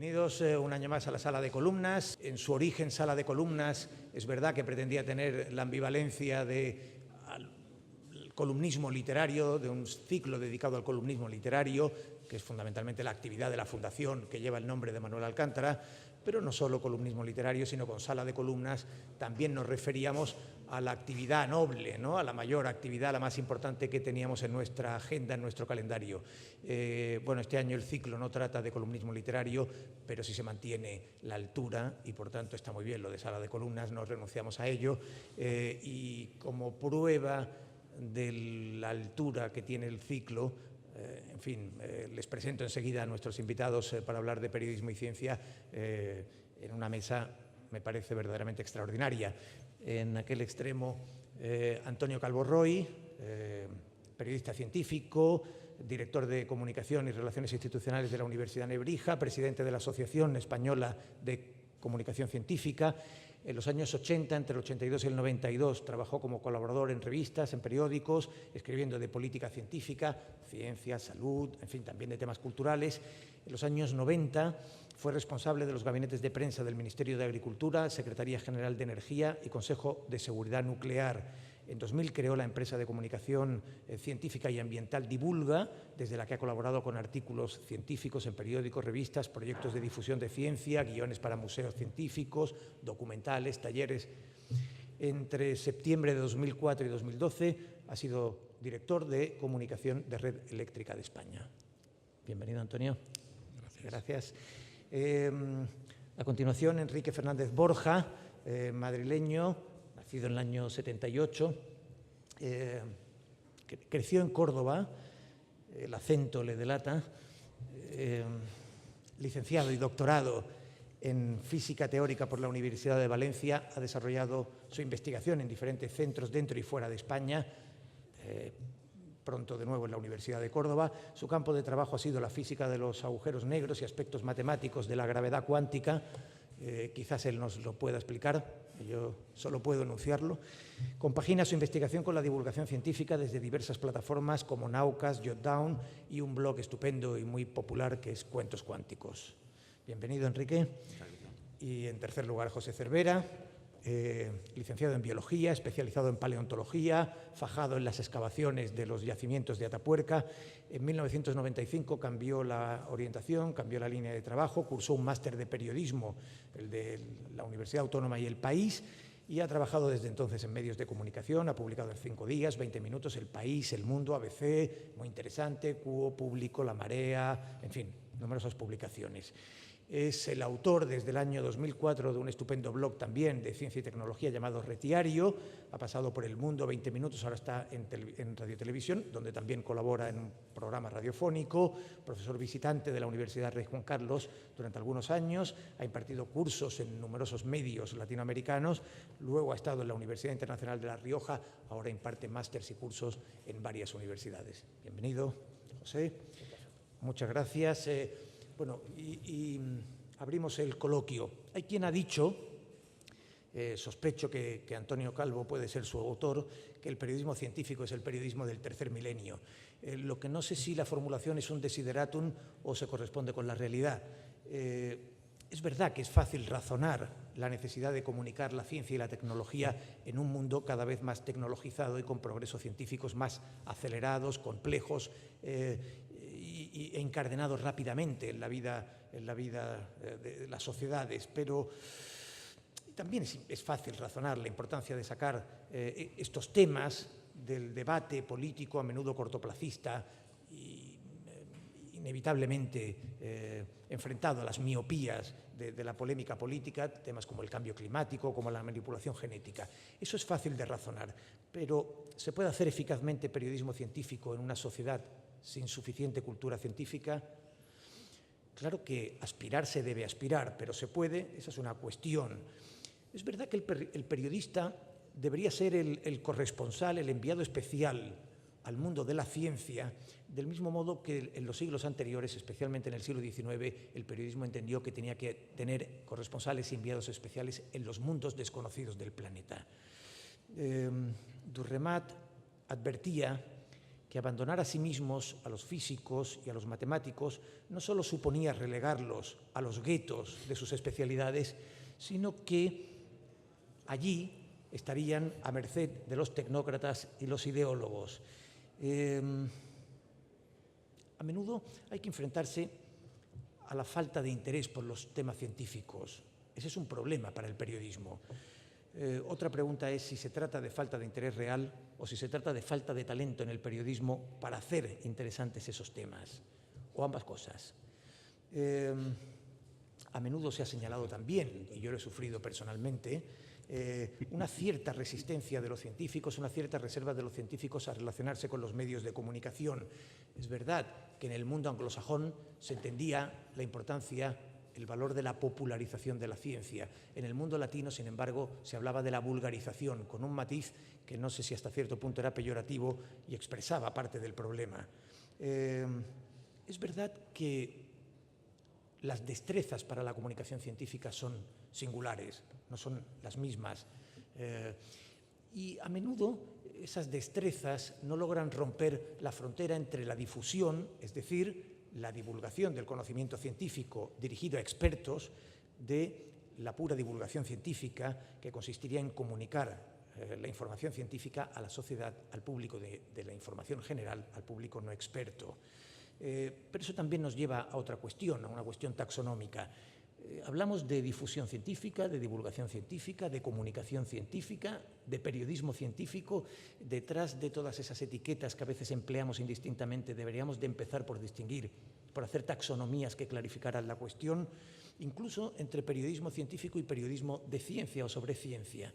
Bienvenidos un año más a la Sala de Columnas. En su origen, Sala de Columnas, es verdad que pretendía tener la ambivalencia del columnismo literario, de un ciclo dedicado al columnismo literario, que es fundamentalmente la actividad de la Fundación que lleva el nombre de Manuel Alcántara, pero no solo columnismo literario, sino con Sala de Columnas también nos referíamos a la actividad noble, ¿no? A la mayor actividad, la más importante que teníamos en nuestra agenda, en nuestro calendario. Bueno, este año el ciclo no trata de columnismo literario, pero sí se mantiene la altura y por tanto está muy bien lo de Sala de Columnas, no renunciamos a ello. Y como prueba de la altura que tiene el ciclo, en fin, les presento enseguida a nuestros invitados para hablar de periodismo y ciencia en una mesa, me parece verdaderamente extraordinaria. En aquel extremo, Antonio Calvo Roy, periodista científico, director de Comunicación y Relaciones Institucionales de la Universidad Nebrija, presidente de la Asociación Española de Comunicación Científica. En los años 80, entre el 82 y el 92, trabajó como colaborador en revistas, en periódicos, escribiendo de política científica, ciencia, salud, en fin, también de temas culturales. En los años 90 fue responsable de los gabinetes de prensa del Ministerio de Agricultura, Secretaría General de Energía y Consejo de Seguridad Nuclear. En 2000 creó la empresa de comunicación científica y ambiental Divulga, desde la que ha colaborado con artículos científicos en periódicos, revistas, proyectos de difusión de ciencia, guiones para museos científicos, documentales, talleres. Entre septiembre de 2004 y 2012 ha sido director de comunicación de Red Eléctrica de España. Bienvenido, Antonio. Gracias. A continuación, Enrique Fernández Borja, madrileño, nacido en el año 78, creció en Córdoba, el acento le delata, licenciado y doctorado en física teórica por la Universidad de Valencia, ha desarrollado su investigación en diferentes centros dentro y fuera de España, pronto de nuevo en la Universidad de Córdoba. Su campo de trabajo ha sido la física de los agujeros negros y aspectos matemáticos de la gravedad cuántica. Quizás él nos lo pueda explicar, yo solo puedo enunciarlo. Compagina su investigación con la divulgación científica desde diversas plataformas como Naucas, Jotdown y un blog estupendo y muy popular que es Cuentos Cuánticos. Bienvenido, Enrique. Y en tercer lugar, José Cervera, licenciado en Biología, especializado en Paleontología, fajado en las excavaciones de los yacimientos de Atapuerca. En 1995 cambió la orientación, cambió la línea de trabajo, cursó un máster de periodismo, el de la Universidad Autónoma y El País, y ha trabajado desde entonces en medios de comunicación, ha publicado en 5 días, 20 minutos, El País, El Mundo, ABC, muy interesante, Cuo, Público, La Marea, en fin, numerosas publicaciones. Es el autor desde el año 2004 de un estupendo blog también de ciencia y tecnología llamado Retiario. Ha pasado por El Mundo, 20 minutos, ahora está en Radio Televisión, donde también colabora en un programa radiofónico. Profesor visitante de la Universidad Rey Juan Carlos durante algunos años. Ha impartido cursos en numerosos medios latinoamericanos. Luego ha estado en la Universidad Internacional de La Rioja. Ahora imparte másters y cursos en varias universidades. Bienvenido, José. Muchas gracias. Bueno, y abrimos el coloquio. Hay quien ha dicho, sospecho que Antonio Calvo puede ser su autor, que el periodismo científico es el periodismo del tercer milenio. Lo que no sé si la formulación es un desideratum o se corresponde con la realidad. Es verdad que es fácil razonar la necesidad de comunicar la ciencia y la tecnología en un mundo cada vez más tecnologizado y con progresos científicos más acelerados, complejos, e encadenados rápidamente en la vida de las sociedades, pero también es fácil razonar la importancia de sacar estos temas del debate político, a menudo cortoplacista y inevitablemente enfrentado a las miopías de la polémica política, temas como el cambio climático, como la manipulación genética. Eso es fácil de razonar, pero ¿se puede hacer eficazmente periodismo científico en una sociedad sin suficiente cultura científica? Claro que aspirar se debe aspirar, pero se puede, esa es una cuestión. Es verdad que el periodista debería ser el corresponsal, el enviado especial al mundo de la ciencia, del mismo modo que en los siglos anteriores, especialmente en el siglo XIX, el periodismo entendió que tenía que tener corresponsales y enviados especiales en los mundos desconocidos del planeta. Durremat advertía que abandonar a sí mismos a los físicos y a los matemáticos no solo suponía relegarlos a los guetos de sus especialidades, sino que allí estarían a merced de los tecnócratas y los ideólogos. A menudo hay que enfrentarse a la falta de interés por los temas científicos. Ese es un problema para el periodismo. Otra pregunta es si se trata de falta de interés real o si se trata de falta de talento en el periodismo para hacer interesantes esos temas, o ambas cosas. A menudo se ha señalado también, y yo lo he sufrido personalmente, una cierta resistencia de los científicos, una cierta reserva de los científicos a relacionarse con los medios de comunicación. Es verdad que en el mundo anglosajón se entendía la importancia, el valor de la popularización de la ciencia. En el mundo latino, sin embargo, se hablaba de la vulgarización, con un matiz que no sé si hasta cierto punto era peyorativo y expresaba parte del problema. Es verdad que las destrezas para la comunicación científica son singulares, no son las mismas. Y a menudo esas destrezas no logran romper la frontera entre la difusión, es decir, la divulgación del conocimiento científico dirigido a expertos, de la pura divulgación científica, que consistiría en comunicar la información científica a la sociedad, al público de la información general, al público no experto. Pero eso también nos lleva a otra cuestión, a una cuestión taxonómica. Hablamos de difusión científica, de divulgación científica, de comunicación científica, de periodismo científico. Detrás de todas esas etiquetas que a veces empleamos indistintamente, deberíamos de empezar por distinguir, por hacer taxonomías que clarificaran la cuestión, incluso entre periodismo científico y periodismo de ciencia o sobre ciencia.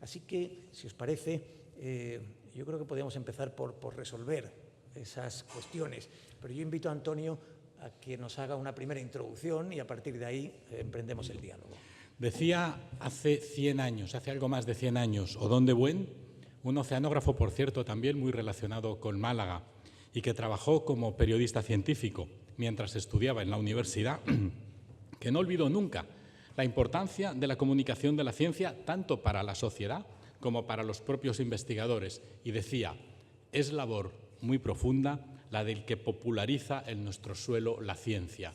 Así que, si os parece, yo creo que podríamos empezar por resolver esas cuestiones. Pero yo invito a Antonio a que nos haga una primera introducción y a partir de ahí emprendemos el diálogo. Decía hace 100 años, hace algo más de 100 años, Odón de Buen, un oceanógrafo, por cierto, también muy relacionado con Málaga y que trabajó como periodista científico mientras estudiaba en la universidad, que no olvidó nunca la importancia de la comunicación de la ciencia tanto para la sociedad como para los propios investigadores. Y decía, es labor muy profunda la del que populariza en nuestro suelo la ciencia.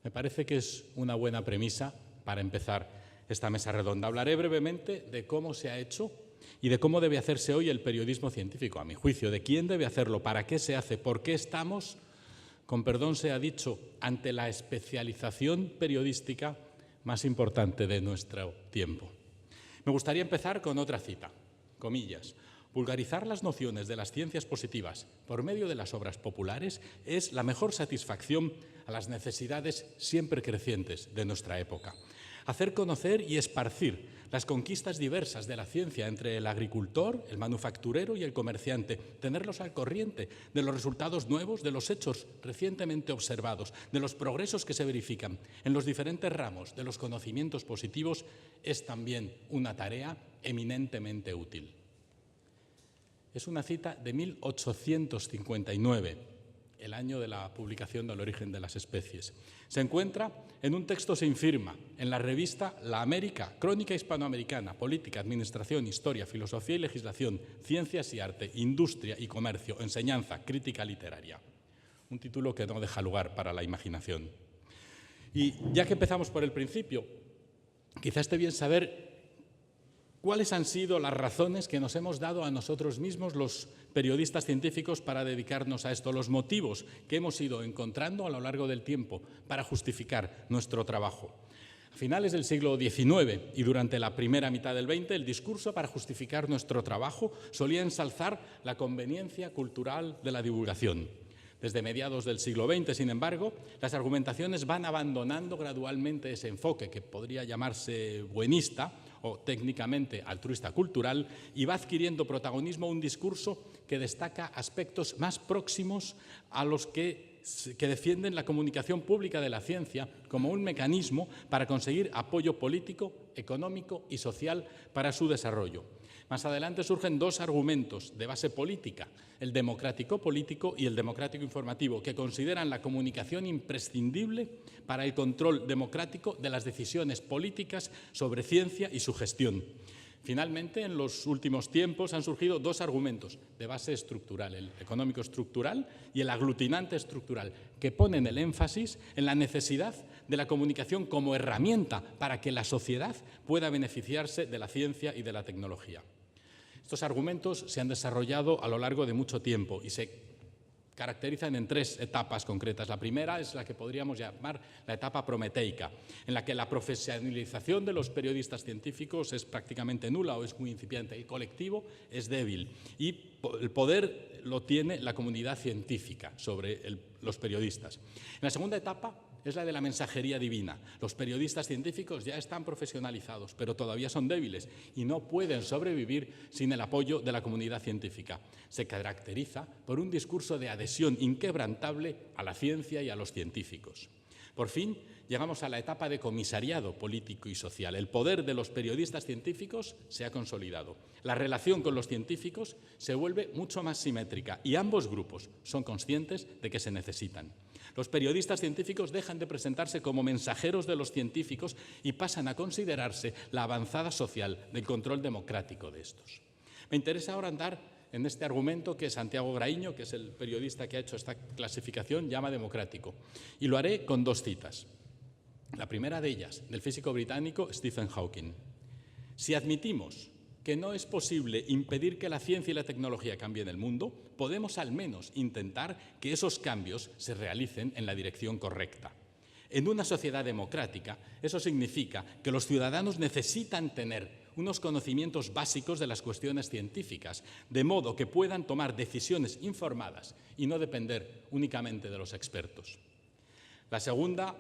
Me parece que es una buena premisa para empezar esta mesa redonda. Hablaré brevemente de cómo se ha hecho y de cómo debe hacerse hoy el periodismo científico, a mi juicio, de quién debe hacerlo, para qué se hace, por qué estamos, con perdón sea dicho, ante la especialización periodística más importante de nuestro tiempo. Me gustaría empezar con otra cita, comillas. Vulgarizar las nociones de las ciencias positivas por medio de las obras populares es la mejor satisfacción a las necesidades siempre crecientes de nuestra época. Hacer conocer y esparcir las conquistas diversas de la ciencia entre el agricultor, el manufacturero y el comerciante, tenerlos al corriente de los resultados nuevos, de los hechos recientemente observados, de los progresos que se verifican en los diferentes ramos de los conocimientos positivos, es también una tarea eminentemente útil. Es una cita de 1859, el año de la publicación del Origen de las Especies. Se encuentra en un texto sin firma, en la revista La América, Crónica Hispanoamericana, Política, Administración, Historia, Filosofía y Legislación, Ciencias y Arte, Industria y Comercio, Enseñanza, Crítica Literaria. Un título que no deja lugar para la imaginación. Y ya que empezamos por el principio, quizá esté bien saber ¿cuáles han sido las razones que nos hemos dado a nosotros mismos, los periodistas científicos, para dedicarnos a esto? Los motivos que hemos ido encontrando a lo largo del tiempo para justificar nuestro trabajo. A finales del siglo XIX y durante la primera mitad del XX, el discurso para justificar nuestro trabajo solía ensalzar la conveniencia cultural de la divulgación. Desde mediados del siglo XX, sin embargo, las argumentaciones van abandonando gradualmente ese enfoque, que podría llamarse buenista o técnicamente altruista cultural, y va adquiriendo protagonismo un discurso que destaca aspectos más próximos a los que defienden la comunicación pública de la ciencia como un mecanismo para conseguir apoyo político, económico y social para su desarrollo. Más adelante surgen dos argumentos de base política, el democrático-político y el democrático-informativo, que consideran la comunicación imprescindible para el control democrático de las decisiones políticas sobre ciencia y su gestión. Finalmente, en los últimos tiempos han surgido dos argumentos de base estructural, el económico estructural y el aglutinante estructural, que ponen el énfasis en la necesidad de la comunicación como herramienta para que la sociedad pueda beneficiarse de la ciencia y de la tecnología. Estos argumentos se han desarrollado a lo largo de mucho tiempo y se caracterizan en tres etapas concretas. La primera es la que podríamos llamar la etapa prometeica, en la que la profesionalización de los periodistas científicos es prácticamente nula o es muy incipiente. El colectivo es débil y el poder lo tiene la comunidad científica sobre los periodistas. En la segunda etapa es la de la mensajería divina. Los periodistas científicos ya están profesionalizados, pero todavía son débiles y no pueden sobrevivir sin el apoyo de la comunidad científica. Se caracteriza por un discurso de adhesión inquebrantable a la ciencia y a los científicos. Por fin, llegamos a la etapa de comisariado político y social. El poder de los periodistas científicos se ha consolidado. La relación con los científicos se vuelve mucho más simétrica y ambos grupos son conscientes de que se necesitan. Los periodistas científicos dejan de presentarse como mensajeros de los científicos y pasan a considerarse la avanzada social del control democrático de estos. Me interesa ahora andar en este argumento que Santiago Graíño, que es el periodista que ha hecho esta clasificación, llama democrático. Y lo haré con dos citas. La primera de ellas, del físico británico Stephen Hawking. Si admitimos que no es posible impedir que la ciencia y la tecnología cambien el mundo, podemos al menos intentar que esos cambios se realicen en la dirección correcta. En una sociedad democrática, eso significa que los ciudadanos necesitan tener unos conocimientos básicos de las cuestiones científicas, de modo que puedan tomar decisiones informadas y no depender únicamente de los expertos. La segunda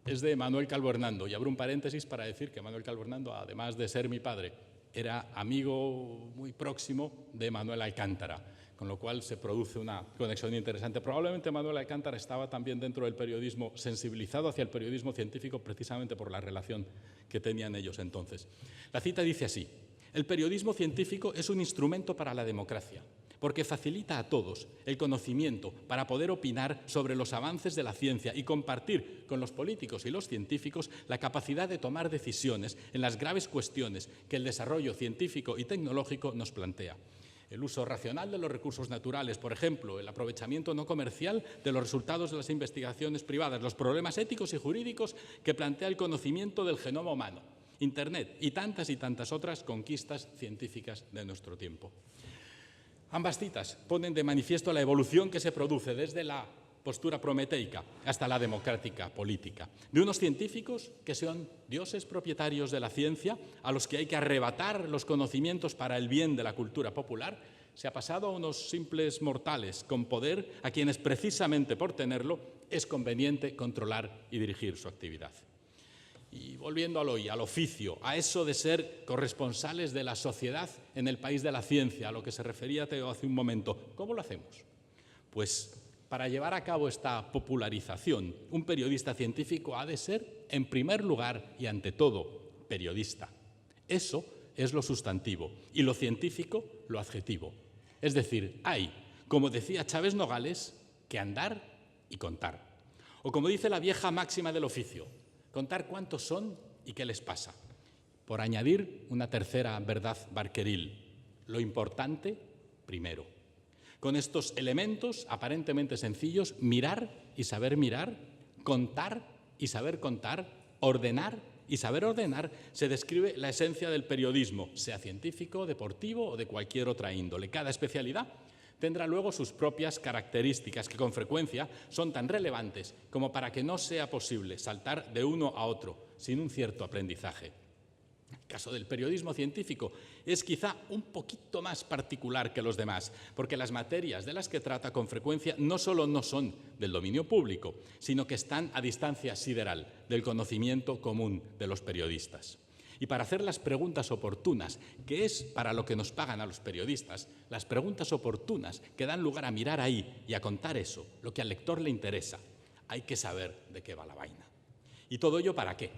es de Manuel Calvo Hernando, y abro un paréntesis para decir que Manuel Calvo Hernando, además de ser mi padre, era amigo muy próximo de Manuel Alcántara, con lo cual se produce una conexión interesante. Probablemente Manuel Alcántara estaba también dentro del periodismo, sensibilizado hacia el periodismo científico precisamente por la relación que tenían ellos entonces. La cita dice así: el periodismo científico es un instrumento para la democracia, porque facilita a todos el conocimiento para poder opinar sobre los avances de la ciencia y compartir con los políticos y los científicos la capacidad de tomar decisiones en las graves cuestiones que el desarrollo científico y tecnológico nos plantea. El uso racional de los recursos naturales, por ejemplo, el aprovechamiento no comercial de los resultados de las investigaciones privadas, los problemas éticos y jurídicos que plantea el conocimiento del genoma humano, Internet y tantas otras conquistas científicas de nuestro tiempo. Ambas citas ponen de manifiesto la evolución que se produce desde la postura prometeica hasta la democrática política, de unos científicos que son dioses propietarios de la ciencia, a los que hay que arrebatar los conocimientos para el bien de la cultura popular, se ha pasado a unos simples mortales con poder a quienes precisamente por tenerlo es conveniente controlar y dirigir su actividad. Y volviendo al oficio, a eso de ser corresponsales de la sociedad en el país de la ciencia, a lo que se refería Teo hace un momento, ¿cómo lo hacemos? Pues para llevar a cabo esta popularización, un periodista científico ha de ser, en primer lugar y ante todo, periodista. Eso es lo sustantivo y lo científico, lo adjetivo. Es decir, hay, como decía Chávez Nogales, que andar y contar. O como dice la vieja máxima del oficio, contar cuántos son y qué les pasa. Por añadir una tercera verdad barqueril, lo importante primero. Con estos elementos aparentemente sencillos, mirar y saber mirar, contar y saber contar, ordenar y saber ordenar, se describe la esencia del periodismo, sea científico, deportivo o de cualquier otra índole. Cada especialidad tendrá luego sus propias características que con frecuencia son tan relevantes como para que no sea posible saltar de uno a otro sin un cierto aprendizaje. El caso del periodismo científico es quizá un poquito más particular que los demás, porque las materias de las que trata con frecuencia no solo no son del dominio público, sino que están a distancia sideral del conocimiento común de los periodistas. Y para hacer las preguntas oportunas, que es para lo que nos pagan a los periodistas, las preguntas oportunas que dan lugar a mirar ahí y a contar eso, lo que al lector le interesa, hay que saber de qué va la vaina. ¿Y todo ello para qué?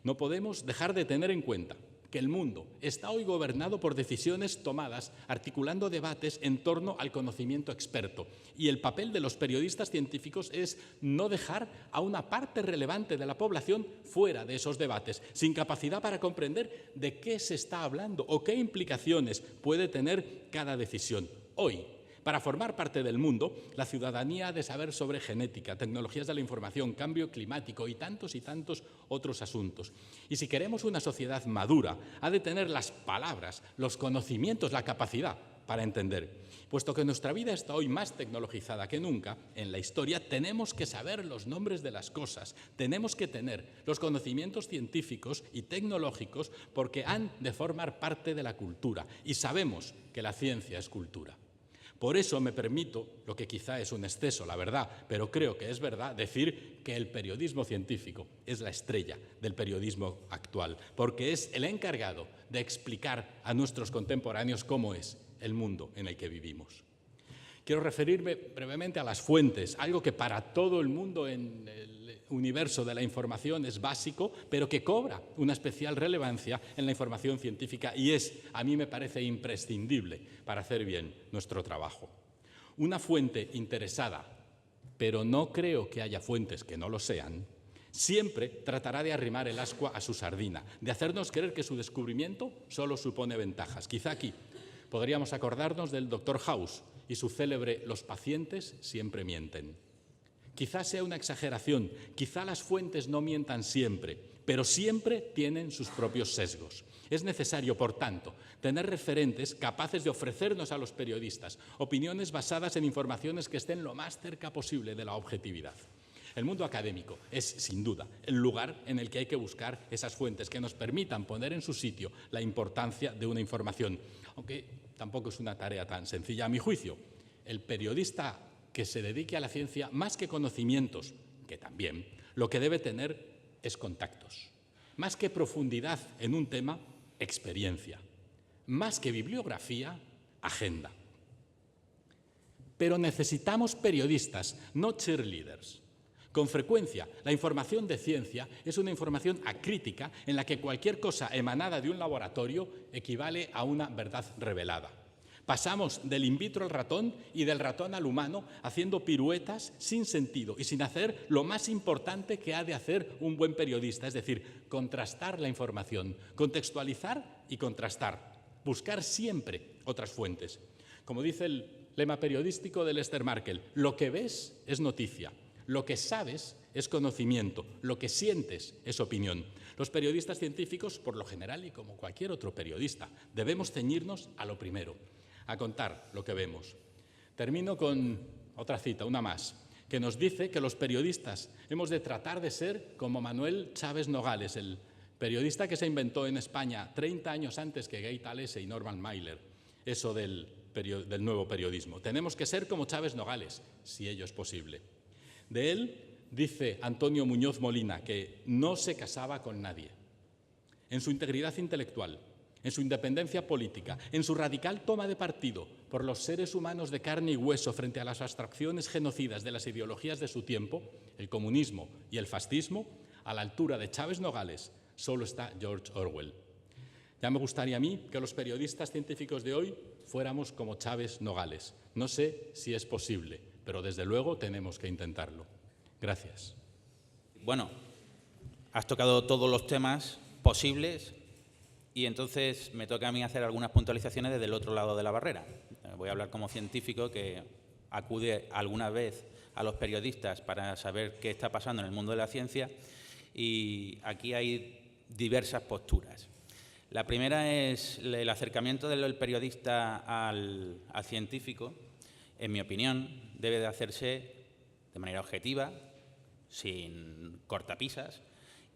No podemos dejar de tener en cuenta que el mundo está hoy gobernado por decisiones tomadas articulando debates en torno al conocimiento experto. Y el papel de los periodistas científicos es no dejar a una parte relevante de la población fuera de esos debates, sin capacidad para comprender de qué se está hablando o qué implicaciones puede tener cada decisión. Hoy, para formar parte del mundo, la ciudadanía ha de saber sobre genética, tecnologías de la información, cambio climático y tantos otros asuntos. Y si queremos una sociedad madura, ha de tener las palabras, los conocimientos, la capacidad para entender. Puesto que nuestra vida está hoy más tecnologizada que nunca, en la historia tenemos que saber los nombres de las cosas, tenemos que tener los conocimientos científicos y tecnológicos porque han de formar parte de la cultura y sabemos que la ciencia es cultura. Por eso me permito, lo que quizá es un exceso, la verdad, pero creo que es verdad, decir que el periodismo científico es la estrella del periodismo actual, porque es el encargado de explicar a nuestros contemporáneos cómo es el mundo en el que vivimos. Quiero referirme brevemente a las fuentes, algo que para todo el mundo en el universo de la información es básico, pero que cobra una especial relevancia en la información científica y es, a mí me parece, imprescindible para hacer bien nuestro trabajo. Una fuente interesada, pero no creo que haya fuentes que no lo sean, siempre tratará de arrimar el ascua a su sardina, de hacernos creer que su descubrimiento solo supone ventajas. Quizá aquí podríamos acordarnos del Dr. House y su célebre «Los pacientes siempre mienten». Quizá sea una exageración, quizá las fuentes no mientan siempre, pero siempre tienen sus propios sesgos. Es necesario, por tanto, tener referentes capaces de ofrecernos a los periodistas opiniones basadas en informaciones que estén lo más cerca posible de la objetividad. El mundo académico es, sin duda, el lugar en el que hay que buscar esas fuentes que nos permitan poner en su sitio la importancia de una información, aunque tampoco es una tarea tan sencilla a mi juicio. El periodista que se dedique a la ciencia, más que conocimientos, que también, lo que debe tener es contactos. Más que profundidad en un tema, experiencia. Más que bibliografía, agenda. Pero necesitamos periodistas, no cheerleaders. Con frecuencia, la información de ciencia es una información acrítica en la que cualquier cosa emanada de un laboratorio equivale a una verdad revelada. Pasamos del in vitro al ratón y del ratón al humano haciendo piruetas sin sentido y sin hacer lo más importante que ha de hacer un buen periodista, es decir, contrastar la información, contextualizar y contrastar, buscar siempre otras fuentes. Como dice el lema periodístico de Lester Markel, lo que ves es noticia, lo que sabes es conocimiento, lo que sientes es opinión. Los periodistas científicos, por lo general y como cualquier otro periodista, debemos ceñirnos a lo primero, a contar lo que vemos. Termino con otra cita, una más, que nos dice que los periodistas hemos de tratar de ser como Manuel Chaves Nogales, el periodista que se inventó en España 30 años antes que Gay Talese y Norman Mailer, eso del nuevo periodismo. Tenemos que ser como Chaves Nogales, si ello es posible. De él dice Antonio Muñoz Molina que no se casaba con nadie. En su integridad intelectual, en su independencia política, en su radical toma de partido por los seres humanos de carne y hueso frente a las abstracciones genocidas de las ideologías de su tiempo, el comunismo y el fascismo, a la altura de Chaves Nogales solo está George Orwell. Ya me gustaría a mí que los periodistas científicos de hoy fuéramos como Chaves Nogales. No sé si es posible, pero desde luego tenemos que intentarlo. Gracias. Bueno, has tocado todos los temas posibles. Y entonces me toca a mí hacer algunas puntualizaciones desde el otro lado de la barrera. Voy a hablar como científico que acude alguna vez a los periodistas para saber qué está pasando en el mundo de la ciencia y aquí hay diversas posturas. La primera es el acercamiento del periodista al científico, en mi opinión, debe de hacerse de manera objetiva, sin cortapisas,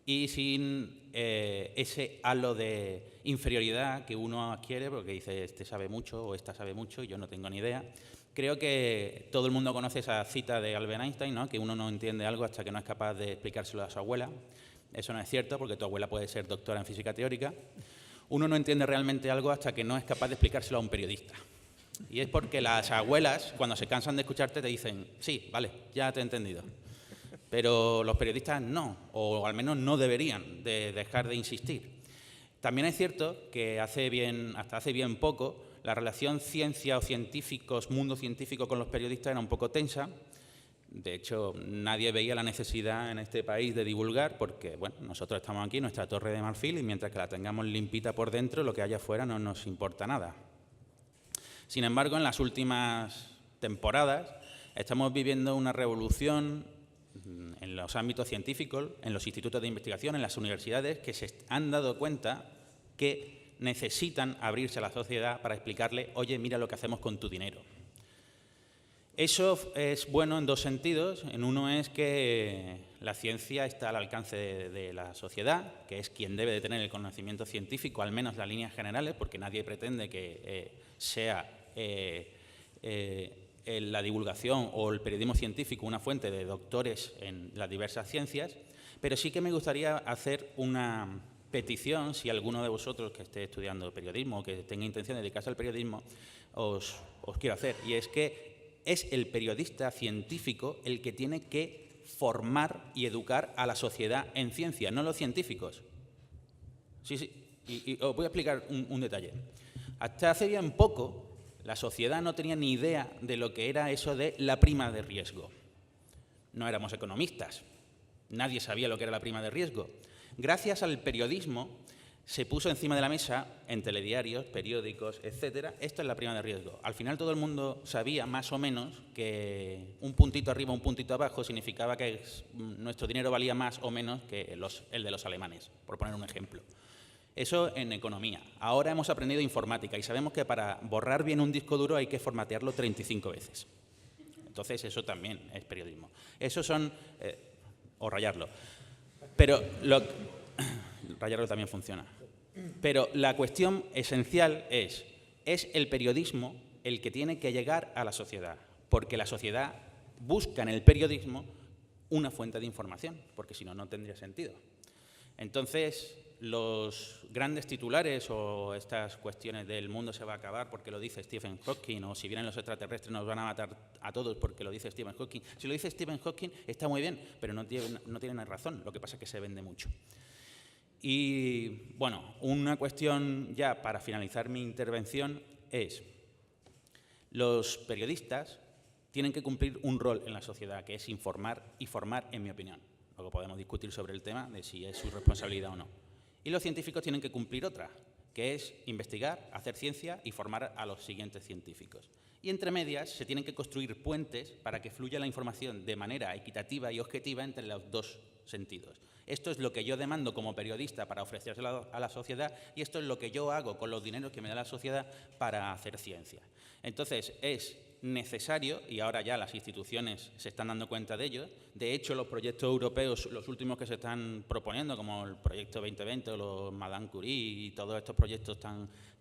y sin ese halo de inferioridad que uno adquiere porque dice este sabe mucho o esta sabe mucho y yo no tengo ni idea. Creo que todo el mundo conoce esa cita de Albert Einstein, ¿no? Que uno no entiende algo hasta que no es capaz de explicárselo a su abuela. Eso no es cierto porque tu abuela puede ser doctora en física teórica. Uno no entiende realmente algo hasta que no es capaz de explicárselo a un periodista. Y es porque las abuelas, cuando se cansan de escucharte, te dicen, sí, vale, ya te he entendido. Pero los periodistas no, o al menos no deberían de dejar de insistir. También es cierto que hasta hace bien poco, la relación ciencia o científicos, mundo científico con los periodistas era un poco tensa. De hecho, nadie veía la necesidad en este país de divulgar porque, bueno, nosotros estamos aquí en nuestra torre de marfil y mientras que la tengamos limpita por dentro, lo que haya afuera no nos importa nada. Sin embargo, en las últimas temporadas estamos viviendo una revolución en los ámbitos científicos, en los institutos de investigación, en las universidades, que se han dado cuenta que necesitan abrirse a la sociedad para explicarle, oye, mira lo que hacemos con tu dinero. Eso es bueno en dos sentidos. En uno es que la ciencia está al alcance de la sociedad, que es quien debe de tener el conocimiento científico, al menos las líneas generales, porque nadie pretende que sea la divulgación o el periodismo científico una fuente de doctores en las diversas ciencias, pero sí que me gustaría hacer una petición, si alguno de vosotros que esté estudiando periodismo o que tenga intención de dedicarse al periodismo, os quiero hacer, y es que es el periodista científico el que tiene que formar y educar a la sociedad en ciencia, no los científicos. Sí, y os voy a explicar un detalle. Hasta hace bien poco, la sociedad no tenía ni idea de lo que era eso de la prima de riesgo. No éramos economistas, nadie sabía lo que era la prima de riesgo. Gracias al periodismo se puso encima de la mesa, en telediarios, periódicos, etcétera, esto es la prima de riesgo. Al final todo el mundo sabía, más o menos, que un puntito arriba, un puntito abajo, significaba que nuestro dinero valía más o menos que el de los alemanes, por poner un ejemplo. Eso en economía. Ahora hemos aprendido informática y sabemos que para borrar bien un disco duro hay que formatearlo 35 veces. Entonces eso también es periodismo. Eso son... o rayarlo. Pero rayarlo también funciona. Pero la cuestión esencial es el periodismo el que tiene que llegar a la sociedad, porque la sociedad busca en el periodismo una fuente de información, porque si no, no tendría sentido. Entonces, los grandes titulares o estas cuestiones del mundo se va a acabar porque lo dice Stephen Hawking, o si vienen los extraterrestres nos van a matar a todos porque lo dice Stephen Hawking. Si lo dice Stephen Hawking está muy bien, pero no tiene razón, lo que pasa es que se vende mucho. Y, bueno, una cuestión ya para finalizar mi intervención es: los periodistas tienen que cumplir un rol en la sociedad, que es informar y formar, en mi opinión. Luego podemos discutir sobre el tema de si es su responsabilidad o no. Y los científicos tienen que cumplir otra, que es investigar, hacer ciencia y formar a los siguientes científicos. Y entre medias se tienen que construir puentes para que fluya la información de manera equitativa y objetiva entre los dos sentidos. Esto es lo que yo demando como periodista para ofrecérselo a la sociedad y esto es lo que yo hago con los dineros que me da la sociedad para hacer ciencia. Entonces, es necesario, y ahora ya las instituciones se están dando cuenta de ello. De hecho, los proyectos europeos, los últimos que se están proponiendo, como el proyecto 2020 o los Madame Curie y todos estos proyectos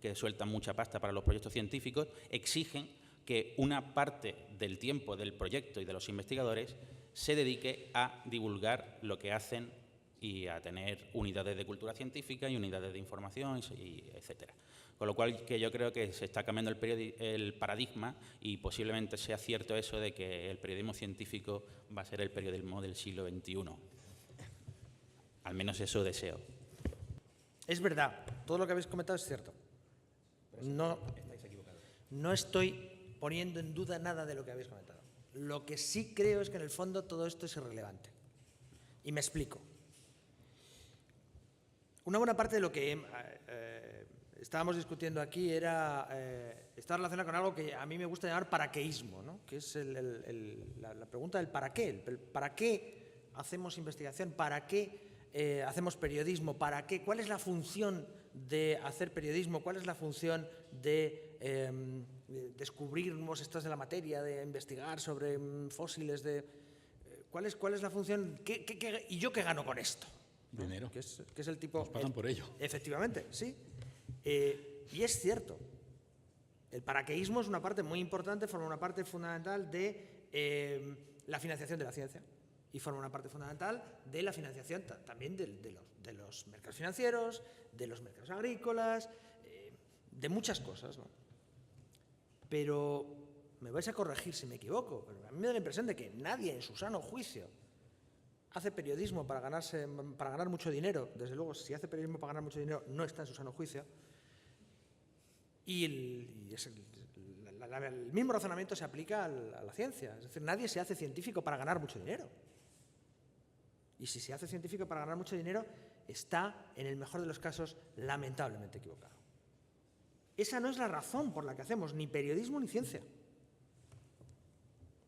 que sueltan mucha pasta para los proyectos científicos, exigen que una parte del tiempo del proyecto y de los investigadores se dedique a divulgar lo que hacen y a tener unidades de cultura científica y unidades de información, y etcétera. Con lo cual, que yo creo que se está cambiando el paradigma y posiblemente sea cierto eso de que el periodismo científico va a ser el periodismo del siglo XXI. Al menos eso deseo. Es verdad, todo lo que habéis comentado es cierto. No estoy poniendo en duda nada de lo que habéis comentado. Lo que sí creo es que en el fondo todo esto es irrelevante. Y me explico. Una buena parte de lo que estábamos discutiendo aquí está relacionado con algo que a mí me gusta llamar paraqueísmo, ¿no? Que es la pregunta del para qué. ¿Para qué hacemos investigación? ¿Para qué hacemos periodismo? ¿Para qué? ¿Cuál es la función de hacer periodismo? ¿Cuál es la función de descubrir nuevos estados de la materia, de investigar sobre fósiles? ¿Cuál es la función? ¿Y yo qué gano con esto? Dinero. Que es el tipo... Nos pagan por ello. Efectivamente, sí. Y es cierto. El paraqueísmo es una parte muy importante, forma una parte fundamental de la financiación de la ciencia y forma una parte fundamental de la financiación también de los mercados financieros, de los mercados agrícolas, de muchas cosas, ¿no? Pero me vais a corregir si me equivoco, pero a mí me da la impresión de que nadie en su sano juicio hace periodismo para ganar mucho dinero, desde luego, si hace periodismo para ganar mucho dinero, no está en su sano juicio. Y el mismo razonamiento se aplica a la ciencia. Es decir, nadie se hace científico para ganar mucho dinero. Y si se hace científico para ganar mucho dinero, está, en el mejor de los casos, lamentablemente equivocado. Esa no es la razón por la que hacemos ni periodismo ni ciencia.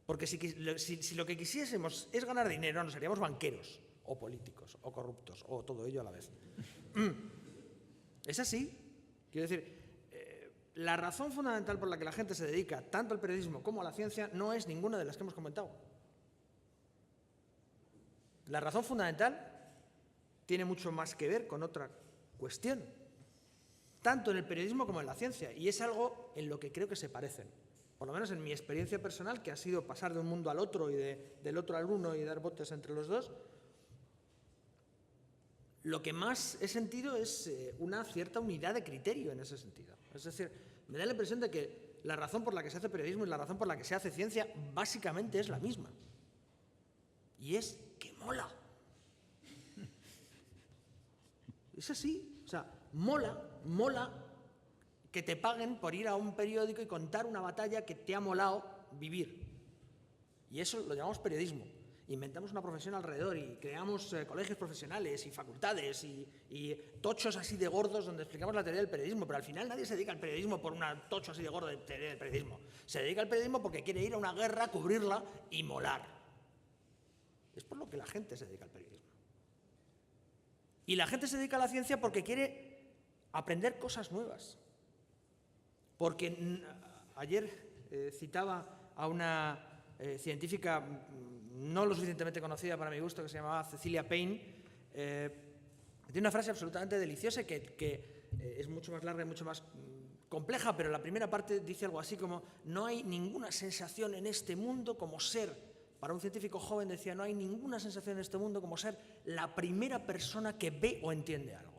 Porque si lo que quisiésemos es ganar dinero, nos haríamos banqueros, o políticos, o corruptos, o todo ello a la vez. Es así. Quiero decir, la razón fundamental por la que la gente se dedica tanto al periodismo como a la ciencia no es ninguna de las que hemos comentado. La razón fundamental tiene mucho más que ver con otra cuestión, tanto en el periodismo como en la ciencia, y es algo en lo que creo que se parecen. Por lo menos en mi experiencia personal, que ha sido pasar de un mundo al otro y del otro al uno y dar botes entre los dos, lo que más he sentido es una cierta unidad de criterio en ese sentido. Es decir, me da la impresión de que la razón por la que se hace periodismo y la razón por la que se hace ciencia básicamente es la misma. Y es que mola. Es así. O sea, mola que te paguen por ir a un periódico y contar una batalla que te ha molado vivir. Y eso lo llamamos periodismo. Inventamos una profesión alrededor y creamos colegios profesionales y facultades y tochos así de gordos donde explicamos la teoría del periodismo, pero al final nadie se dedica al periodismo por un tocho así de gordo de teoría del periodismo. Se dedica al periodismo porque quiere ir a una guerra, cubrirla y molar. Es por lo que la gente se dedica al periodismo. Y la gente se dedica a la ciencia porque quiere aprender cosas nuevas. Porque ayer citaba a una científica no lo suficientemente conocida para mi gusto, que se llamaba Cecilia Payne. Tiene una frase absolutamente deliciosa que es mucho más larga y mucho más compleja, pero la primera parte dice algo así como: no hay ninguna sensación en este mundo como ser, para un científico joven decía, no hay ninguna sensación en este mundo como ser la primera persona que ve o entiende algo.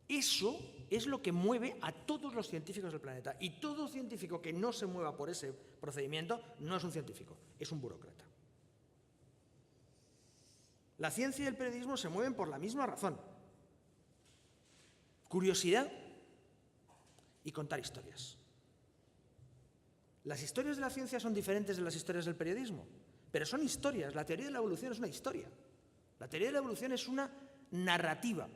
Eso es lo que mueve a todos los científicos del planeta. Y todo científico que no se mueva por ese procedimiento no es un científico, es un burócrata. La ciencia y el periodismo se mueven por la misma razón. Curiosidad y contar historias. Las historias de la ciencia son diferentes de las historias del periodismo, pero son historias. La teoría de la evolución es una historia. La teoría de la evolución es una narrativa.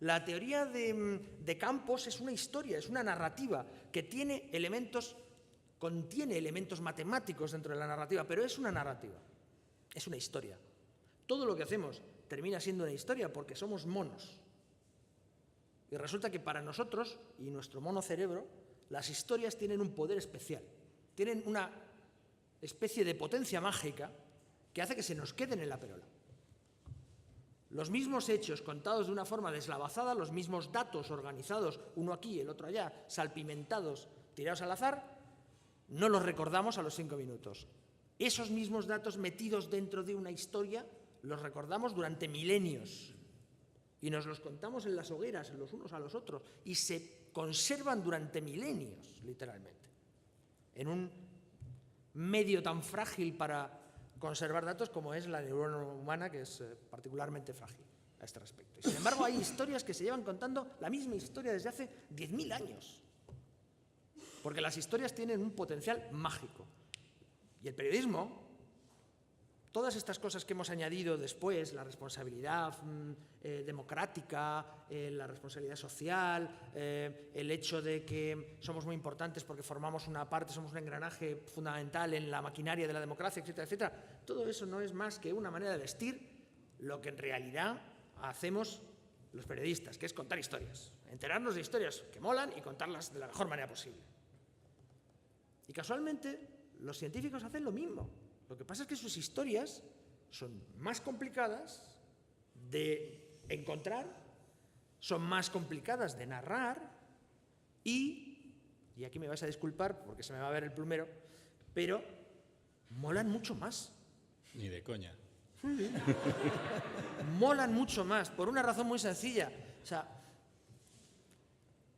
La teoría de campos es una historia, es una narrativa que contiene elementos matemáticos dentro de la narrativa, pero es una narrativa, es una historia. Todo lo que hacemos termina siendo una historia porque somos monos. Y resulta que para nosotros y nuestro mono cerebro, las historias tienen un poder especial, tienen una especie de potencia mágica que hace que se nos queden en la perola. Los mismos hechos contados de una forma deslavazada, los mismos datos organizados, uno aquí, el otro allá, salpimentados, tirados al azar, no los recordamos a los 5 minutos. Esos mismos datos metidos dentro de una historia los recordamos durante milenios y nos los contamos en las hogueras, los unos a los otros, y se conservan durante milenios, literalmente, en un medio tan frágil para conservar datos como es la neurona humana, que es particularmente frágil a este respecto. Y sin embargo, hay historias que se llevan contando la misma historia desde hace 10.000 años, porque las historias tienen un potencial mágico. Y el periodismo, todas estas cosas que hemos añadido después, la responsabilidad democrática, la responsabilidad social, el hecho de que somos muy importantes porque formamos una parte, somos un engranaje fundamental en la maquinaria de la democracia, etcétera, etcétera, todo eso no es más que una manera de vestir lo que en realidad hacemos los periodistas, que es contar historias, enterarnos de historias que molan y contarlas de la mejor manera posible. Y casualmente los científicos hacen lo mismo. Lo que pasa es que sus historias son más complicadas de encontrar, son más complicadas de narrar y aquí me vais a disculpar porque se me va a ver el plumero, pero molan mucho más. Ni de coña. Molan mucho más, por una razón muy sencilla. O sea,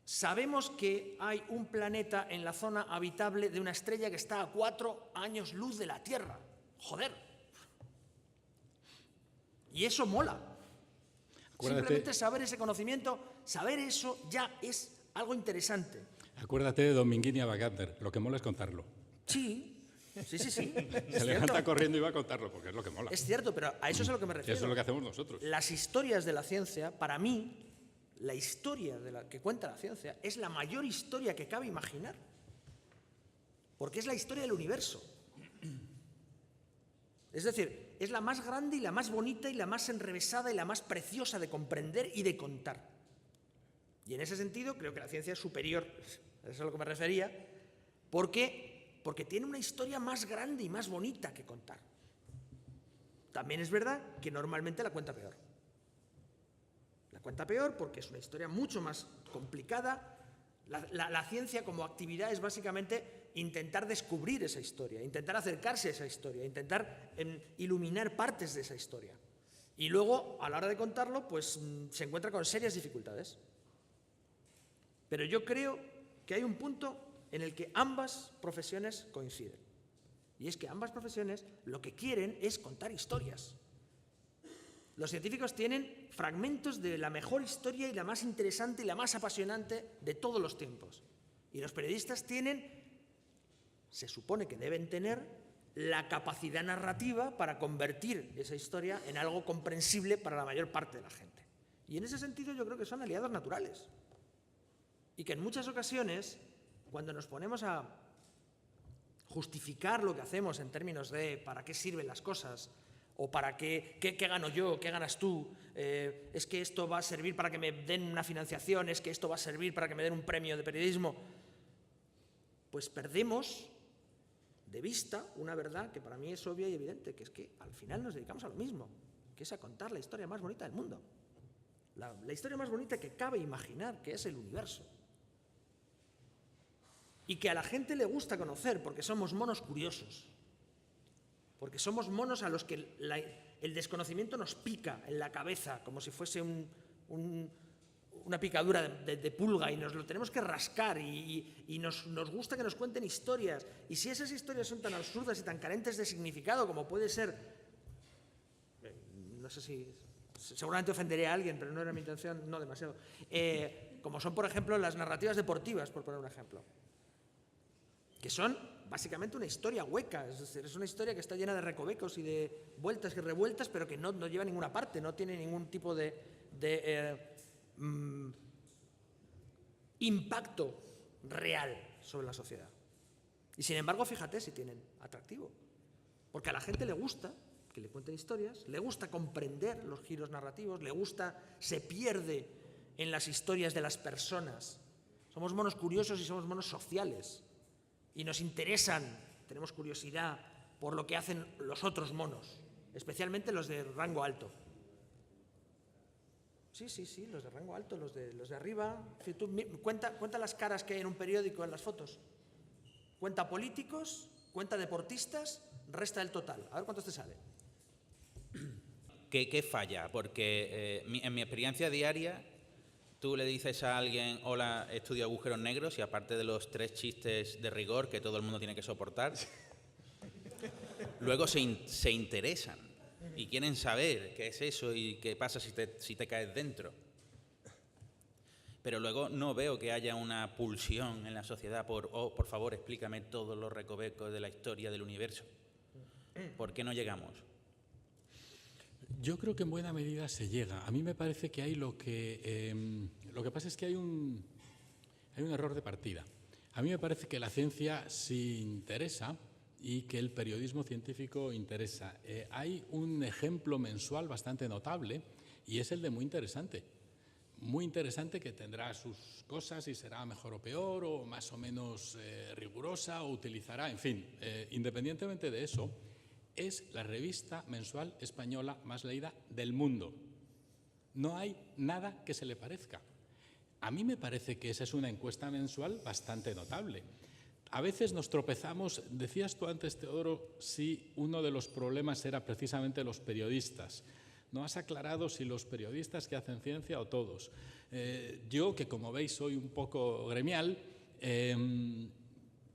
sabemos que hay un planeta en la zona habitable de una estrella que está a 4 años luz de la Tierra. Joder. Y eso mola. Acuérdate, Simplemente saber ese conocimiento, saber eso ya es algo interesante. acuérdate de Dominguín y Abacander, lo que mola es contarlo. Sí, sí, sí, sí. Se levanta corriendo y va a contarlo, porque es lo que mola. Es cierto, pero a eso es a lo que me refiero. Eso es lo que hacemos nosotros. Las historias de la ciencia, para mí, la historia que cuenta la ciencia es la mayor historia que cabe imaginar. Porque es la historia del universo. Es decir, es la más grande y la más bonita y la más enrevesada y la más preciosa de comprender y de contar. Y en ese sentido creo que la ciencia es superior, eso es a lo que me refería, porque tiene una historia más grande y más bonita que contar. También es verdad que normalmente la cuenta peor. La cuenta peor porque es una historia mucho más complicada. La ciencia como actividad es básicamente intentar descubrir esa historia, intentar acercarse a esa historia, intentar iluminar partes de esa historia. Y luego, a la hora de contarlo, pues se encuentra con serias dificultades. Pero yo creo que hay un punto en el que ambas profesiones coinciden. Y es que ambas profesiones lo que quieren es contar historias. Los científicos tienen fragmentos de la mejor historia y la más interesante y la más apasionante de todos los tiempos. Y los periodistas se supone que deben tener la capacidad narrativa para convertir esa historia en algo comprensible para la mayor parte de la gente. Y en ese sentido yo creo que son aliados naturales. Y que en muchas ocasiones, cuando nos ponemos a justificar lo que hacemos en términos de para qué sirven las cosas, o para qué gano yo, qué ganas tú, es que esto va a servir para que me den una financiación, es que esto va a servir para que me den un premio de periodismo, pues perdemos de vista una verdad que para mí es obvia y evidente, que es que al final nos dedicamos a lo mismo, que es a contar la historia más bonita del mundo. La historia más bonita que cabe imaginar, que es el universo. Y que a la gente le gusta conocer, porque somos monos curiosos. Porque somos monos a los que el desconocimiento nos pica en la cabeza, como si fuese una picadura de pulga, y nos lo tenemos que rascar, y nos gusta que nos cuenten historias. Y si esas historias son tan absurdas y tan carentes de significado como puede ser, no sé si, seguramente ofenderé a alguien, pero no era mi intención, no demasiado, como son, por ejemplo, las narrativas deportivas, por poner un ejemplo, que son básicamente una historia hueca, es decir, es una historia que está llena de recovecos y de vueltas y revueltas, pero que no lleva a ninguna parte, no tiene ningún tipo de impacto real sobre la sociedad. Y sin embargo, fíjate si tienen atractivo, porque a la gente le gusta que le cuenten historias, le gusta comprender los giros narrativos, se pierde en las historias de las personas. Somos monos curiosos y somos monos sociales. Y nos interesan, tenemos curiosidad por lo que hacen los otros monos, especialmente los de rango alto. Sí, los de rango alto, los de arriba. Si tú cuenta las caras que hay en un periódico en las fotos. Cuenta políticos, cuenta deportistas, resta el total. A ver cuántos te sale. ¿Qué falla? Porque en mi experiencia diaria, tú le dices a alguien, hola, estudio agujeros negros, y aparte de los 3 chistes de rigor que todo el mundo tiene que soportar, luego se interesan y quieren saber qué es eso y qué pasa si te caes dentro. Pero luego no veo que haya una pulsión en la sociedad por favor, explícame todos los recovecos de la historia del universo. ¿Por qué no llegamos? Yo creo que en buena medida se llega. A mí me parece que hay lo que pasa es que hay un error de partida. A mí me parece que la ciencia sí interesa y que el periodismo científico interesa. Hay un ejemplo mensual bastante notable y es el de Muy Interesante. Muy Interesante, que tendrá sus cosas y será mejor o peor o más o menos rigurosa o utilizará, en fin, independientemente de eso, es la revista mensual española más leída del mundo. No hay nada que se le parezca. A mí me parece que esa es una encuesta mensual bastante notable. A veces nos tropezamos, decías tú antes, Teodoro, si uno de los problemas era precisamente los periodistas. No has aclarado si los periodistas que hacen ciencia o todos. Yo, que como veis soy un poco gremial,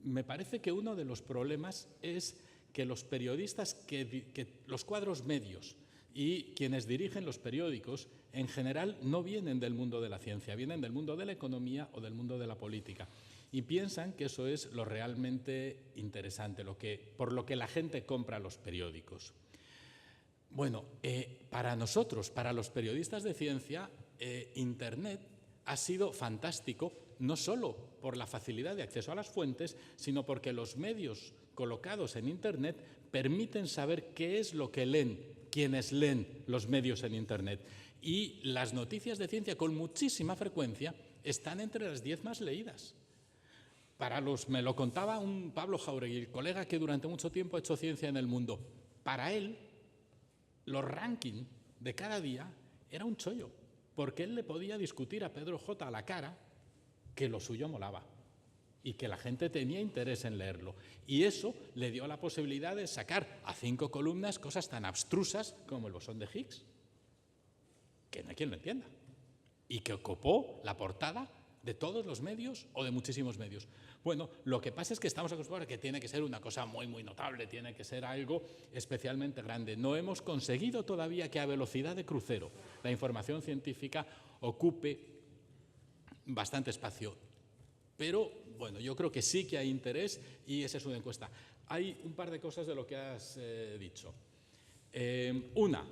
me parece que uno de los problemas es que los periodistas, que los cuadros medios Y quienes dirigen los periódicos, en general, no vienen del mundo de la ciencia, vienen del mundo de la economía o del mundo de la política. Y piensan que eso es lo realmente interesante, por lo que la gente compra los periódicos. Bueno, para nosotros, para los periodistas de ciencia, Internet ha sido fantástico, no solo por la facilidad de acceso a las fuentes, sino porque los medios colocados en Internet permiten saber qué es lo que leen quienes leen los medios en Internet. Y las noticias de ciencia, con muchísima frecuencia, están entre las 10 más leídas. Me lo contaba un Pablo Jauregui, el colega que durante mucho tiempo ha hecho ciencia en el mundo. Para él, los rankings de cada día era un chollo, porque él le podía discutir a Pedro J. a la cara que lo suyo molaba y que la gente tenía interés en leerlo. Y eso le dio la posibilidad de sacar a 5 columnas cosas tan abstrusas como el bosón de Higgs, que no hay quien lo entienda, y que ocupó la portada de todos los medios o de muchísimos medios. Bueno, lo que pasa es que estamos acostumbrados a que tiene que ser una cosa muy, muy notable, tiene que ser algo especialmente grande. No hemos conseguido todavía que a velocidad de crucero la información científica ocupe bastante espacio. Pero, bueno, yo creo que sí que hay interés y esa es una encuesta. Hay un par de cosas de lo que has dicho. Una,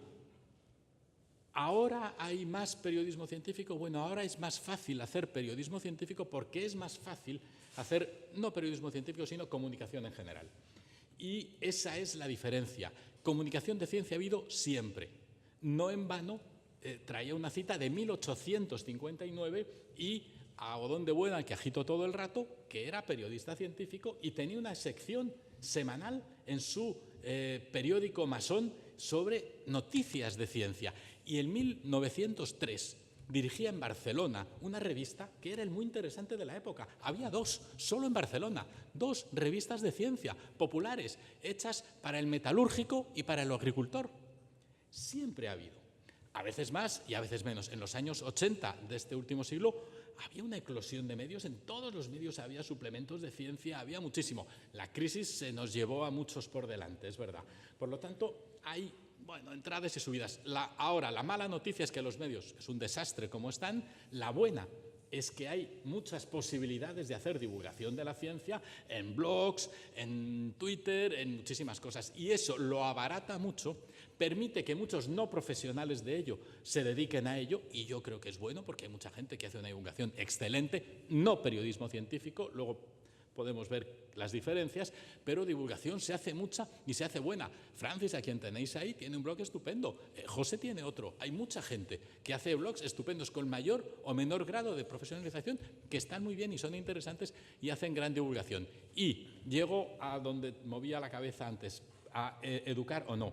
¿ahora hay más periodismo científico? Bueno, ahora es más fácil hacer periodismo científico porque es más fácil hacer, no periodismo científico, sino comunicación en general. Y esa es la diferencia. Comunicación de ciencia ha habido siempre. No en vano, traía una cita de 1859 y a Odón de Buena, que agito todo el rato, que era periodista científico y tenía una sección semanal en su periódico masón sobre noticias de ciencia. Y en 1903 dirigía en Barcelona una revista que era el muy interesante de la época. Había 2, solo en Barcelona, 2 revistas de ciencia populares, hechas para el metalúrgico y para el agricultor. Siempre ha habido, a veces más y a veces menos. En los años 80 de este último siglo había una eclosión de medios, en todos los medios había suplementos de ciencia, había muchísimo. La crisis se nos llevó a muchos por delante, es verdad. Por lo tanto, hay entradas y subidas. Ahora, la mala noticia es que los medios es un desastre como están. La buena es que hay muchas posibilidades de hacer divulgación de la ciencia en blogs, en Twitter, en muchísimas cosas. Y eso lo abarata mucho, permite que muchos no profesionales de ello se dediquen a ello, y yo creo que es bueno porque hay mucha gente que hace una divulgación excelente, no periodismo científico, luego podemos ver las diferencias, pero divulgación se hace mucha y se hace buena. Francis, a quien tenéis ahí, tiene un blog estupendo. José tiene otro. Hay mucha gente que hace blogs estupendos con mayor o menor grado de profesionalización que están muy bien y son interesantes y hacen gran divulgación. Y llego a donde movía la cabeza antes, a educar o no.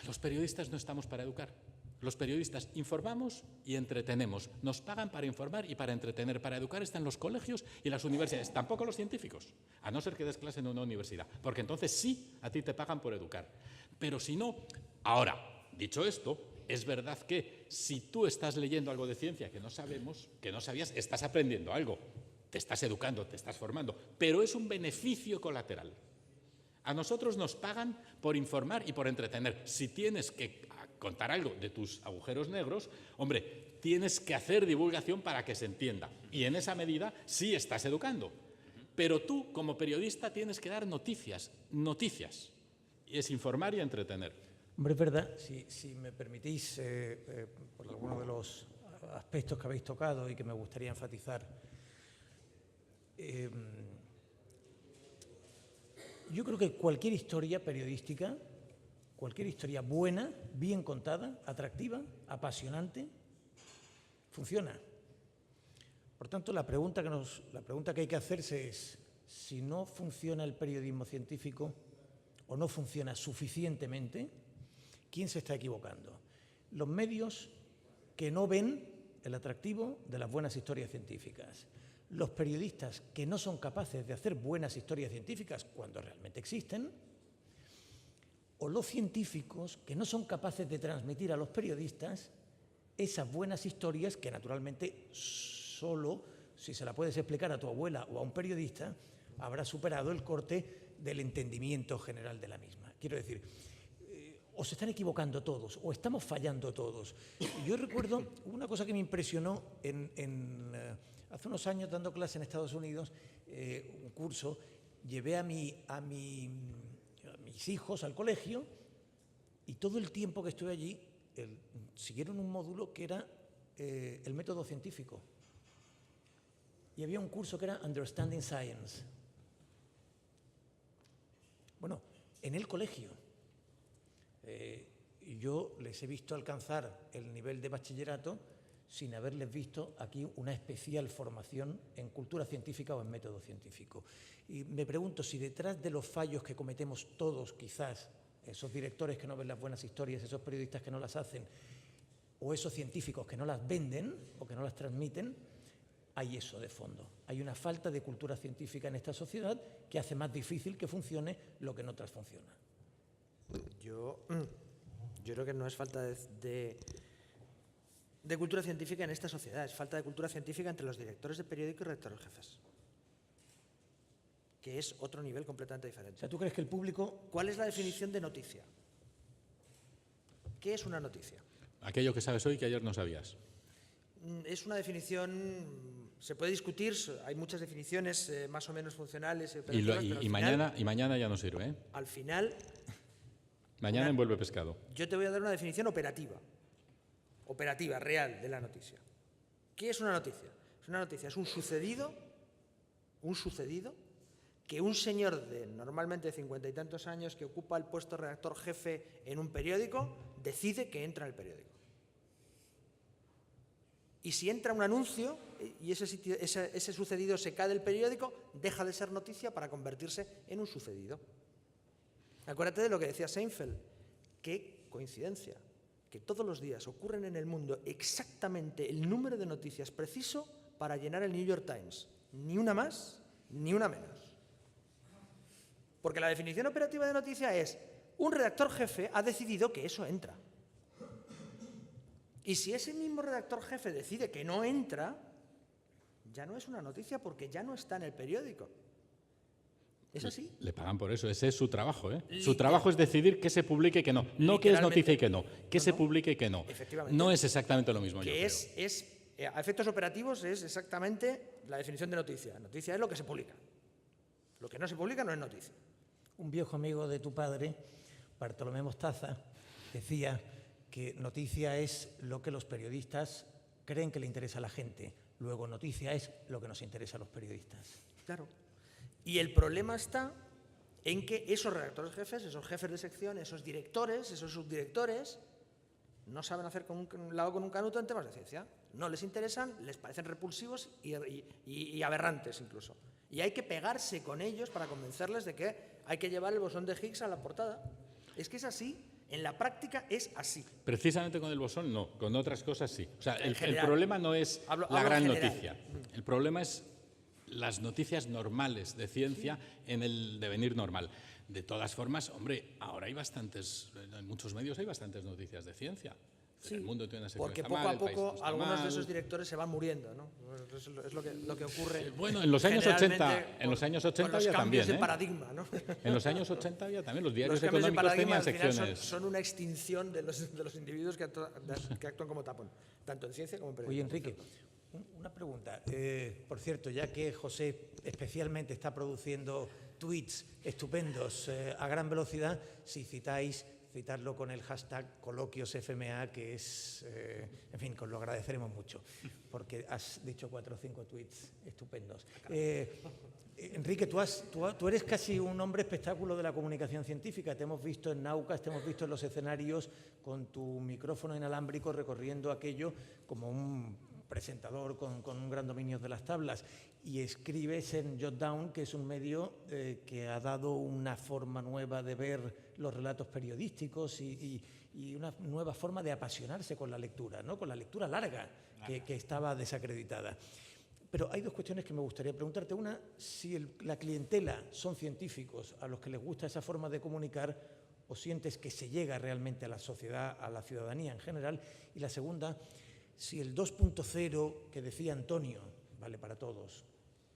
Los periodistas no estamos para educar. Los periodistas informamos y entretenemos. Nos pagan para informar y para entretener. Para educar están los colegios y las universidades. Tampoco los científicos, a no ser que des clase en una universidad. Porque entonces sí, a ti te pagan por educar. Pero si no... Ahora, dicho esto, es verdad que si tú estás leyendo algo de ciencia que no sabías, estás aprendiendo algo. Te estás educando, te estás formando. Pero es un beneficio colateral. A nosotros nos pagan por informar y por entretener. Si tienes que contar algo de tus agujeros negros, hombre, tienes que hacer divulgación para que se entienda. Y en esa medida sí estás educando. Pero tú, como periodista, tienes que dar noticias. Y es informar y entretener. Hombre, es verdad, si me permitís, por alguno de los aspectos que habéis tocado y que me gustaría enfatizar, yo creo que cualquier historia periodística, cualquier historia buena, bien contada, atractiva, apasionante, funciona. Por tanto, la pregunta que hay que hacerse es, si no funciona el periodismo científico o no funciona suficientemente, ¿quién se está equivocando? Los medios que no ven el atractivo de las buenas historias científicas. Los periodistas que no son capaces de hacer buenas historias científicas cuando realmente existen, o los científicos que no son capaces de transmitir a los periodistas esas buenas historias que naturalmente solo, si se la puedes explicar a tu abuela o a un periodista, habrá superado el corte del entendimiento general de la misma. Quiero decir, o se están equivocando todos, o estamos fallando todos. Yo recuerdo una cosa que me impresionó hace unos años dando clase en Estados Unidos, un curso, llevé a mis hijos al colegio y todo el tiempo que estuve allí siguieron un módulo que era el método científico. Y había un curso que era Understanding Science. Bueno, en el colegio. Yo les he visto alcanzar el nivel de bachillerato sin haberles visto aquí una especial formación en cultura científica o en método científico. Y me pregunto si detrás de los fallos que cometemos todos, quizás, esos directores que no ven las buenas historias, esos periodistas que no las hacen, o esos científicos que no las venden o que no las transmiten, hay eso de fondo. Hay una falta de cultura científica en esta sociedad que hace más difícil que funcione lo que en otras funciona. Yo creo que no es falta de cultura científica en esta sociedad, es falta de cultura científica entre los directores de periódico y redactores jefes, que es otro nivel completamente diferente. O sea, ¿tú crees que el público... ¿Cuál es la definición de noticia? ¿Qué es una noticia? Aquello que sabes hoy que ayer no sabías. Es una definición, se puede discutir, hay muchas definiciones más o menos funcionales. Y mañana ya no sirve, ¿eh? Al final... Mañana envuelve pescado. Yo te voy a dar una definición operativa, real de la noticia. ¿Qué es una noticia? Una noticia es un sucedido que un señor de normalmente 50 y tantos años que ocupa el puesto de redactor jefe en un periódico decide que entra en el periódico. Y si entra un anuncio y ese sucedido se cae del periódico, deja de ser noticia para convertirse en un sucedido. Acuérdate de lo que decía Seinfeld. Qué coincidencia, que todos los días ocurren en el mundo exactamente el número de noticias preciso para llenar el New York Times. Ni una más, ni una menos. Porque la definición operativa de noticia es: un redactor jefe ha decidido que eso entra. Y si ese mismo redactor jefe decide que no entra, ya no es una noticia porque ya no está en el periódico. ¿Es así? Le pagan por eso, ese es su trabajo, ¿eh? Su trabajo es decidir qué se publique y qué no. No qué es noticia y qué no, qué se publique y qué no. Efectivamente. No es exactamente lo mismo, que a efectos operativos es exactamente la definición de noticia. Noticia es lo que se publica. Lo que no se publica no es noticia. Un viejo amigo de tu padre, Bartolomé Mostaza, decía que noticia es lo que los periodistas creen que le interesa a la gente. Luego noticia es lo que nos interesa a los periodistas. Claro. Y el problema está en que esos redactores jefes, esos jefes de sección, esos directores, esos subdirectores, no saben hacer con un canuto en temas de ciencia. No les interesan, les parecen repulsivos y aberrantes incluso. Y hay que pegarse con ellos para convencerles de que hay que llevar el bosón de Higgs a la portada. Es que es así. En la práctica es así. Precisamente con el bosón no, con otras cosas sí. O sea, el problema no es hablo la gran en general. noticia. El problema es las noticias normales de ciencia en el devenir normal. De todas formas, hombre, ahora hay bastantes, en muchos medios hay bastantes noticias de ciencia. Sí, el mundo tiene una sección porque que poco está a mal, el país poco está algunos mal. de esos directores se van muriendo, ¿no? Es lo que ocurre. Bueno, en los años 80, en los años 80 con los había cambios también, de paradigma, ¿no? En los años 80 había también, los diarios Los cambios de económicos paradigma tenían al final secciones. son una extinción de los individuos que actúan como tapón, tanto en ciencia como en periodismo. Oye, Enrique, una pregunta. Por cierto, ya que José especialmente está produciendo tweets estupendos a gran velocidad, si citarlo con el hashtag coloquiosfma, que es, en fin, lo agradeceremos mucho, porque has dicho 4 o 5 tweets estupendos. Enrique, tú eres casi un hombre espectáculo de la comunicación científica. Te hemos visto en Naucas, te hemos visto en los escenarios con tu micrófono inalámbrico recorriendo aquello como un presentador con un gran dominio de las tablas, y escribes en Jotdown, que es un medio que ha dado una forma nueva de ver los relatos periodísticos y una nueva forma de apasionarse con la lectura, ¿no? Con la lectura larga, que estaba desacreditada. Pero hay dos cuestiones que me gustaría preguntarte. Una, si la clientela son científicos a los que les gusta esa forma de comunicar, o sientes que se llega realmente a la sociedad, a la ciudadanía en general. Y la segunda, si el 2.0 que decía Antonio vale para todos,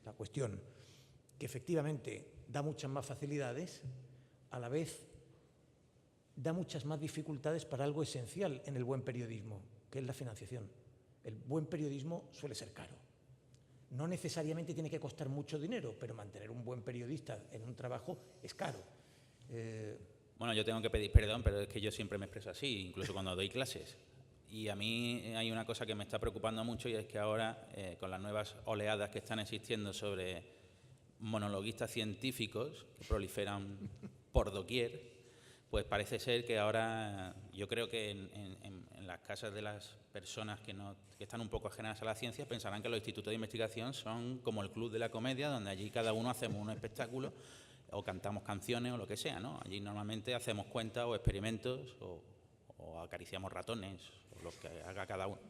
la cuestión, que efectivamente da muchas más facilidades, a la vez da muchas más dificultades para algo esencial en el buen periodismo, que es la financiación. El buen periodismo suele ser caro. No necesariamente tiene que costar mucho dinero, pero mantener un buen periodista en un trabajo es caro. Bueno, yo tengo que pedir perdón, pero es que yo siempre me expreso así, incluso cuando doy clases. Y a mí hay una cosa que me está preocupando mucho, y es que ahora, con las nuevas oleadas que están existiendo sobre monologuistas científicos que proliferan por doquier, pues parece ser que ahora, yo creo que en las casas de las personas que están un poco ajenas a la ciencia, pensarán que los institutos de investigación son como el club de la comedia, donde allí cada uno hacemos un espectáculo o cantamos canciones o lo que sea, ¿no? Allí normalmente hacemos cuentas o experimentos o acariciamos ratones, o lo que haga cada uno.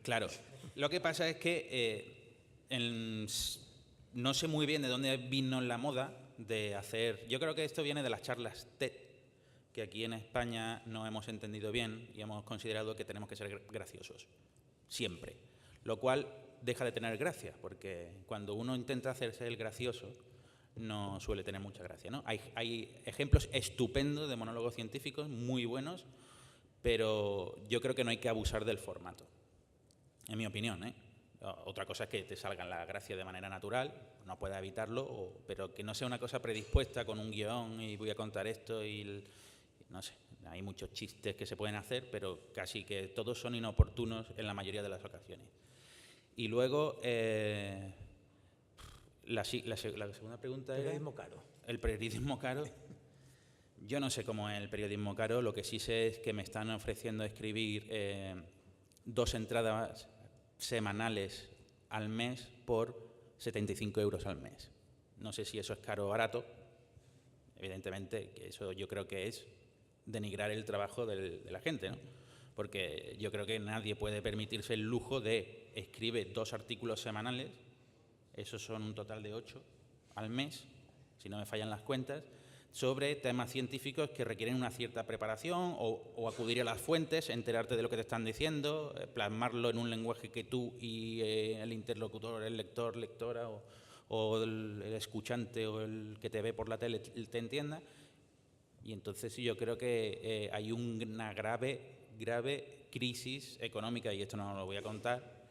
Claro, lo que pasa es que no sé muy bien de dónde vino la moda de hacer. Yo creo que esto viene de las charlas TED, que aquí en España no hemos entendido bien y hemos considerado que tenemos que ser graciosos, siempre. Lo cual deja de tener gracia, porque cuando uno intenta hacerse el gracioso, no suele tener mucha gracia, ¿no? Hay ejemplos estupendos de monólogos científicos, muy buenos, pero yo creo que no hay que abusar del formato, en mi opinión, ¿eh? Otra cosa es que te salga la gracia de manera natural, no puedes evitarlo, pero que no sea una cosa predispuesta con un guión y voy a contar esto y no sé, hay muchos chistes que se pueden hacer, pero casi que todos son inoportunos en la mayoría de las ocasiones. Y luego, la segunda pregunta era... Periodismo caro. El periodismo caro. Yo no sé cómo es el periodismo caro, lo que sí sé es que me están ofreciendo escribir 2 entradas semanales al mes por 75 euros al mes. No sé si eso es caro o barato. Evidentemente, que eso yo creo que es denigrar el trabajo de la gente, ¿no? Porque yo creo que nadie puede permitirse el lujo de escribe 2 artículos semanales, esos son un total de 8 al mes, si no me fallan las cuentas, sobre temas científicos que requieren una cierta preparación o acudir a las fuentes, enterarte de lo que te están diciendo, plasmarlo en un lenguaje que tú y el interlocutor, el lector, lectora o el escuchante o el que te ve por la tele te entienda. Y entonces yo creo que hay una grave crisis económica, y esto no lo voy a contar.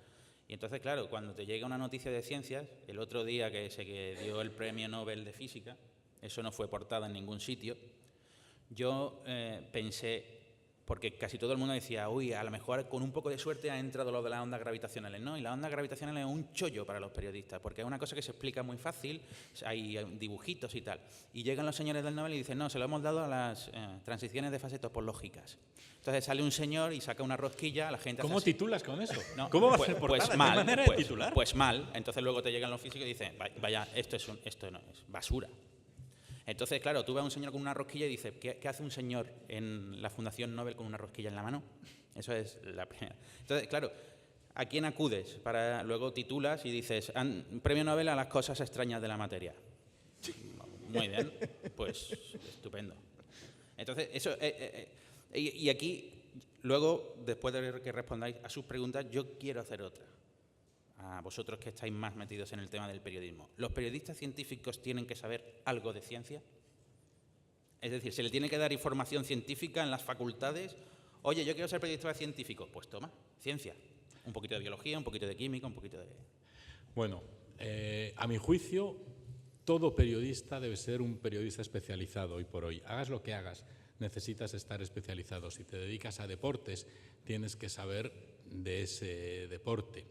Y entonces, claro, cuando te llega una noticia de ciencias, el otro día que se dio el Premio Nobel de Física, eso no fue portada en ningún sitio, yo pensé, porque casi todo el mundo decía, uy, a lo mejor con un poco de suerte ha entrado lo de las ondas gravitacionales, ¿no? Y las ondas gravitacionales es un chollo para los periodistas, porque es una cosa que se explica muy fácil, hay dibujitos y tal. Y llegan los señores del Nobel y dicen, no, se lo hemos dado a las transiciones de fase topológicas. Entonces sale un señor y saca una rosquilla, la gente... ¿Cómo titulas con eso? No, ¿Cómo va a ser portada? Pues mal, ¿Qué manera de titular? Pues mal. Entonces luego te llegan los físicos y dicen, vaya, esto no es basura. Entonces, claro, tú ves a un señor con una rosquilla y dices, ¿qué hace un señor en la Fundación Nobel con una rosquilla en la mano? Eso es la primera. Entonces, claro, ¿a quién acudes? Luego titulas y dices, Premio Nobel a las cosas extrañas de la materia. Muy bien, pues estupendo. Entonces, eso... y aquí, luego, después de que respondáis a sus preguntas, yo quiero hacer otra. A vosotros que estáis más metidos en el tema del periodismo. ¿Los periodistas científicos tienen que saber algo de ciencia? Es decir, ¿se le tiene que dar información científica en las facultades? Oye, yo quiero ser periodista científico. Pues toma, ciencia. Un poquito de biología, un poquito de química, un poquito de... Bueno, a mi juicio, todo periodista debe ser un periodista especializado hoy por hoy. Hagas lo que hagas, necesitas estar especializado. Si te dedicas a deportes, tienes que saber de ese deporte.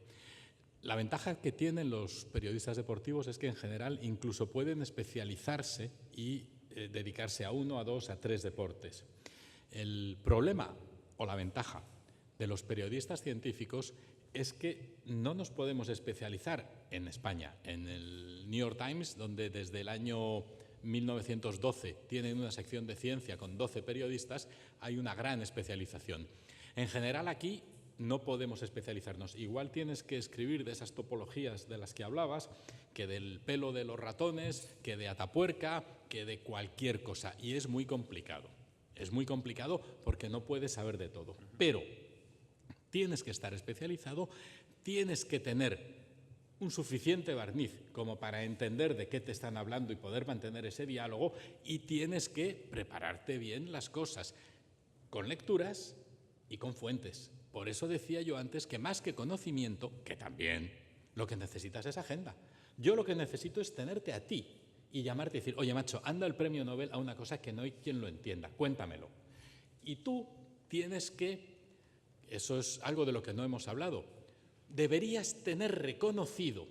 La ventaja que tienen los periodistas deportivos es que en general incluso pueden especializarse y dedicarse a 1, a 2, a 3 deportes. El problema o la ventaja de los periodistas científicos es que no nos podemos especializar en España. En el New York Times, donde desde el año 1912 tienen una sección de ciencia con 12 periodistas, hay una gran especialización. En general aquí no podemos especializarnos. Igual tienes que escribir de esas topologías de las que hablabas, que del pelo de los ratones, que de Atapuerca, que de cualquier cosa. Y es muy complicado. Es muy complicado porque no puedes saber de todo. Pero tienes que estar especializado, tienes que tener un suficiente barniz como para entender de qué te están hablando y poder mantener ese diálogo, y tienes que prepararte bien las cosas con lecturas y con fuentes. Por eso decía yo antes que más que conocimiento, que también, lo que necesitas es agenda. Yo lo que necesito es tenerte a ti y llamarte y decir, oye, macho, anda el premio Nobel a una cosa que no hay quien lo entienda, cuéntamelo. Y tú tienes que, eso es algo de lo que no hemos hablado, deberías tener reconocido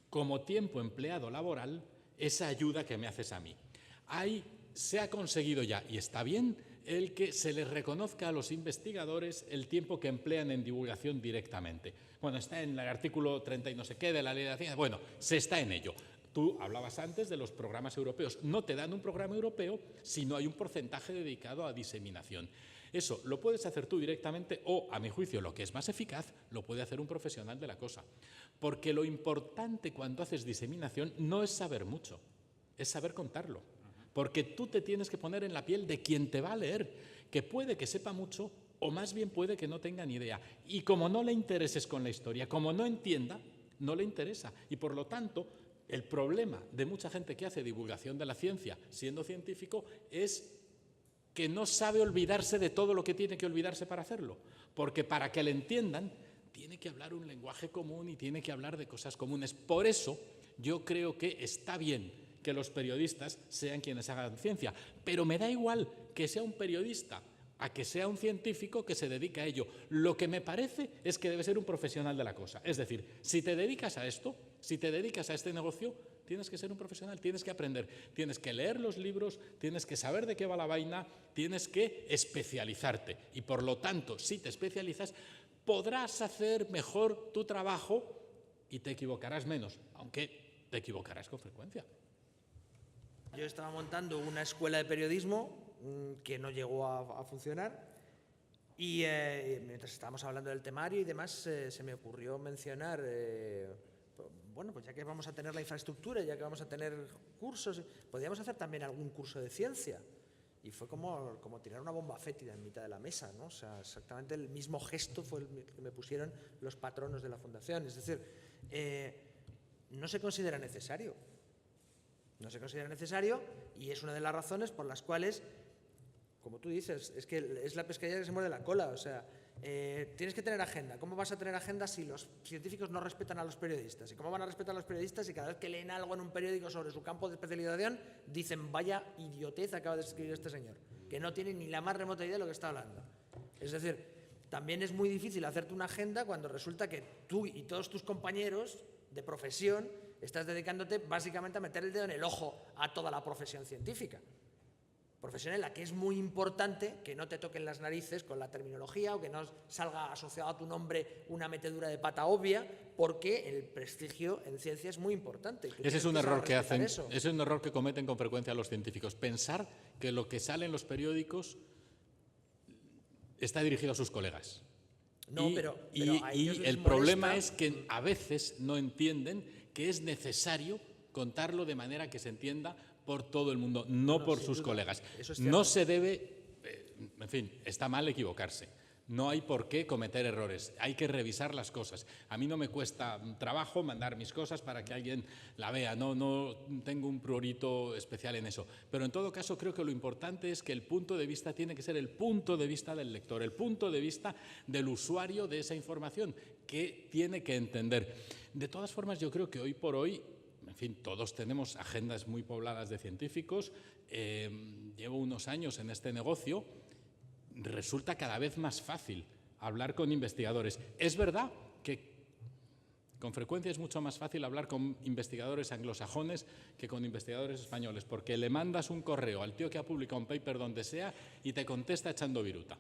como tiempo empleado laboral esa ayuda que me haces a mí. Ahí se ha conseguido ya, y está bien, el que se les reconozca a los investigadores el tiempo que emplean en divulgación directamente. Bueno, está en el artículo 30 y no sé qué de la Ley de la Ciencia. Bueno, se está en ello. Tú hablabas antes de los programas europeos. No te dan un programa europeo si no hay un porcentaje dedicado a diseminación. Eso lo puedes hacer tú directamente o, a mi juicio, lo que es más eficaz, lo puede hacer un profesional de la cosa. Porque lo importante cuando haces diseminación no es saber mucho, es saber contarlo. Porque tú te tienes que poner en la piel de quien te va a leer, que puede que sepa mucho o más bien puede que no tenga ni idea. Y como no le intereses con la historia, como no entienda, no le interesa. Y por lo tanto, el problema de mucha gente que hace divulgación de la ciencia siendo científico es que no sabe olvidarse de todo lo que tiene que olvidarse para hacerlo. Porque para que le entiendan, tiene que hablar un lenguaje común y tiene que hablar de cosas comunes. Por eso, yo creo que está bien que los periodistas sean quienes hagan ciencia, pero me da igual que sea un periodista a que sea un científico que se dedica a ello. Lo que me parece es que debe ser un profesional de la cosa. Es decir, si te dedicas a esto, si te dedicas a este negocio, tienes que ser un profesional, tienes que aprender, tienes que leer los libros, tienes que saber de qué va la vaina, tienes que especializarte. Y por lo tanto, si te especializas, podrás hacer mejor tu trabajo y te equivocarás menos, aunque te equivocarás con frecuencia. Yo estaba montando una escuela de periodismo que no llegó a funcionar y mientras estábamos hablando del temario y demás se me ocurrió mencionar, bueno, pues ya que vamos a tener la infraestructura, ya que vamos a tener cursos, podríamos hacer también algún curso de ciencia. Y fue como tirar una bomba fétida en mitad de la mesa, ¿no? O sea, exactamente el mismo gesto fue el que me pusieron los patronos de la fundación. Es decir, no se considera necesario. No se considera necesario y es una de las razones por las cuales, como tú dices, es que es la pescadilla que se muerde la cola. O sea, tienes que tener agenda. ¿Cómo vas a tener agenda si los científicos no respetan a los periodistas? ¿Y cómo van a respetar a los periodistas si cada vez que leen algo en un periódico sobre su campo de especialización dicen vaya idiotez acaba de escribir este señor, que no tiene ni la más remota idea de lo que está hablando? Es decir, también es muy difícil hacerte una agenda cuando resulta que tú y todos tus compañeros de profesión estás dedicándote básicamente a meter el dedo en el ojo a toda la profesión científica. Profesión en la que es muy importante que no te toquen las narices con la terminología o que no salga asociado a tu nombre una metedura de pata obvia, porque el prestigio en ciencia es muy importante. Ese es un error que hacen, ese es un error que cometen con frecuencia los científicos, pensar que lo que sale en los periódicos está dirigido a sus colegas. No, pero a ellos les el molesta. Problema es que a veces no entienden que es necesario contarlo de manera que se entienda por todo el mundo, no por sus colegas. No se debe, en fin, está mal equivocarse. No hay por qué cometer errores, hay que revisar las cosas. A mí no me cuesta trabajo mandar mis cosas para que alguien la vea, no tengo un prurito especial en eso. Pero en todo caso creo que lo importante es que el punto de vista tiene que ser el punto de vista del lector, el punto de vista del usuario de esa información, que tiene que entender. De todas formas, yo creo que hoy por hoy, en fin, todos tenemos agendas muy pobladas de científicos. Llevo unos años en este negocio. Resulta cada vez más fácil hablar con investigadores. Es verdad que con frecuencia es mucho más fácil hablar con investigadores anglosajones que con investigadores españoles, porque le mandas un correo al tío que ha publicado un paper donde sea y te contesta echando viruta.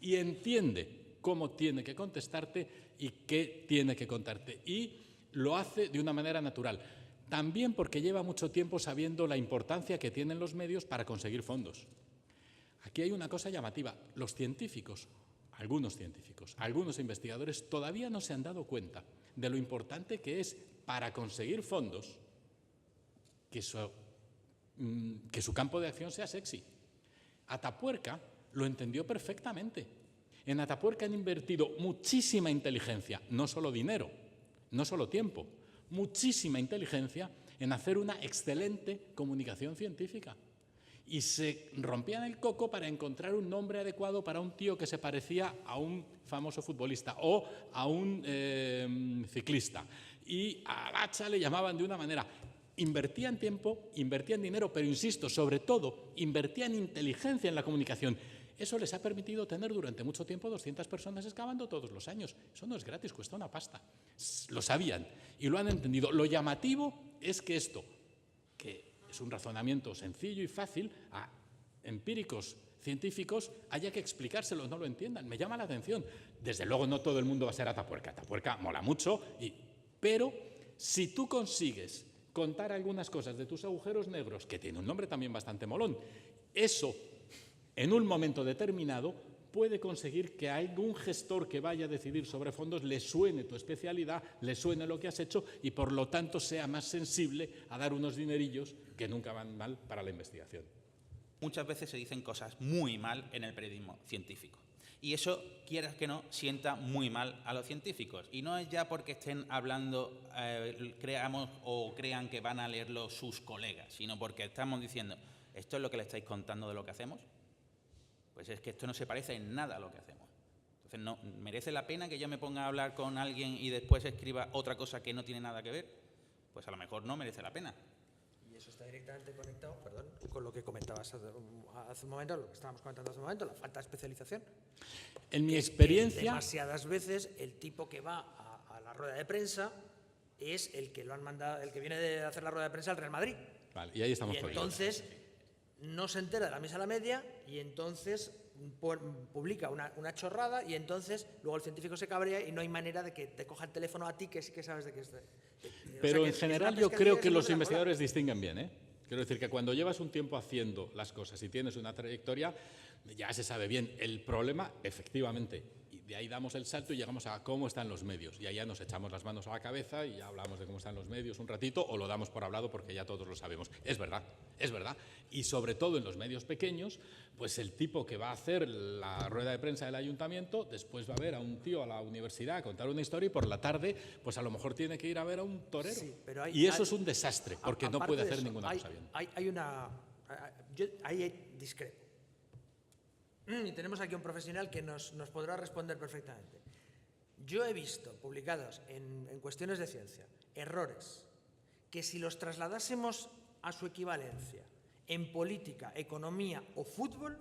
Y entiende cómo tiene que contestarte y qué tiene que contarte. Y lo hace de una manera natural. También porque lleva mucho tiempo sabiendo la importancia que tienen los medios para conseguir fondos. Aquí hay una cosa llamativa. Los científicos, algunos investigadores, todavía no se han dado cuenta de lo importante que es para conseguir fondos que su campo de acción sea sexy. Atapuerca lo entendió perfectamente. En Atapuerca han invertido muchísima inteligencia, no solo dinero, no solo tiempo, muchísima inteligencia en hacer una excelente comunicación científica. Y se rompían el coco para encontrar un nombre adecuado para un tío que se parecía a un famoso futbolista o a un ciclista. Y a Gacha le llamaban de una manera. Invertían tiempo, invertían dinero, pero insisto, sobre todo, invertían inteligencia en la comunicación. Eso les ha permitido tener durante mucho tiempo 200 personas excavando todos los años. Eso no es gratis, cuesta una pasta. Lo sabían y lo han entendido. Lo llamativo es que esto, que es un razonamiento sencillo y fácil, a empíricos científicos haya que explicárselo, no lo entiendan. Me llama la atención. Desde luego no todo el mundo va a ser Atapuerca. Atapuerca mola mucho, pero si tú consigues contar algunas cosas de tus agujeros negros, que tiene un nombre también bastante molón, eso en un momento determinado puede conseguir que a algún gestor que vaya a decidir sobre fondos le suene tu especialidad, le suene lo que has hecho y por lo tanto sea más sensible a dar unos dinerillos que nunca van mal para la investigación. Muchas veces se dicen cosas muy mal en el periodismo científico. Y eso, quieras que no, sienta muy mal a los científicos. Y no es ya porque estén hablando, creamos o crean que van a leerlo sus colegas, sino porque estamos diciendo, ¿esto es lo que le estáis contando de lo que hacemos? Pues es que esto no se parece en nada a lo que hacemos. Entonces, ¿no merece la pena que yo me ponga a hablar con alguien y después escriba otra cosa que no tiene nada que ver? Pues a lo mejor no merece la pena. Y eso está directamente conectado, perdón, con lo que comentabas hace un momento, lo que estábamos comentando hace un momento, la falta de especialización. En mi experiencia... Demasiadas veces el tipo que va a la rueda de prensa es el que lo han mandado, el que viene de hacer la rueda de prensa al Real Madrid. Vale, y ahí estamos jodidos. Entonces no se entera de la misa a la media y entonces publica una chorrada y entonces luego el científico se cabrea y no hay manera de que te coja el teléfono a ti que sí que sabes de qué es. Pero en general yo creo que los investigadores distinguen bien, ¿eh? Quiero decir que cuando llevas un tiempo haciendo las cosas y tienes una trayectoria, ya se sabe bien. El problema, efectivamente, y de ahí damos el salto y llegamos a cómo están los medios. Y ahí ya nos echamos las manos a la cabeza y ya hablamos de cómo están los medios un ratito o lo damos por hablado porque ya todos lo sabemos. Es verdad, es verdad. Y sobre todo en los medios pequeños, pues el tipo que va a hacer la rueda de prensa del ayuntamiento, después va a ver a un tío a la universidad a contar una historia y por la tarde, pues a lo mejor tiene que ir a ver a un torero. Sí, pero y eso es un desastre, porque no puede hacer ninguna cosa bien. Yo ahí discrepo. Y tenemos aquí un profesional que nos podrá responder perfectamente. Yo he visto publicados en cuestiones de ciencia errores que si los trasladásemos a su equivalencia en política, economía o fútbol,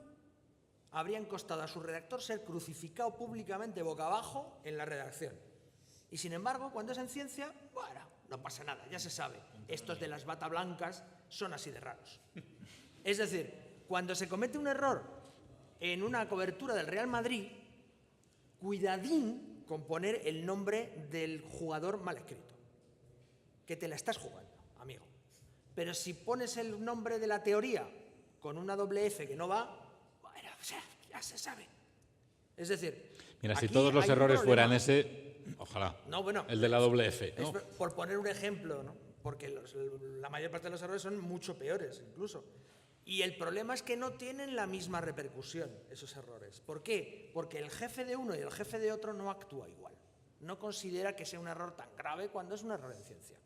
habrían costado a su redactor ser crucificado públicamente boca abajo en la redacción. Y sin embargo, cuando es en ciencia, bueno, no pasa nada, ya se sabe. Estos de las bata blancas son así de raros. Es decir, cuando se comete un error en una cobertura del Real Madrid, cuidadín con poner el nombre del jugador mal escrito, que te la estás jugando, amigo. Pero si pones el nombre de la teoría con una doble F que no va, bueno, o sea, ya se sabe. Es decir, mira, si todos los errores fueran ese, ojalá, no, bueno, el de la doble F, ¿no? Por poner un ejemplo, ¿no? Porque la mayor parte de los errores son mucho peores, incluso. Y el problema es que no tienen la misma repercusión, esos errores. ¿Por qué? Porque el jefe de uno y el jefe de otro no actúa igual. No considera que sea un error tan grave cuando es un error en ciencia.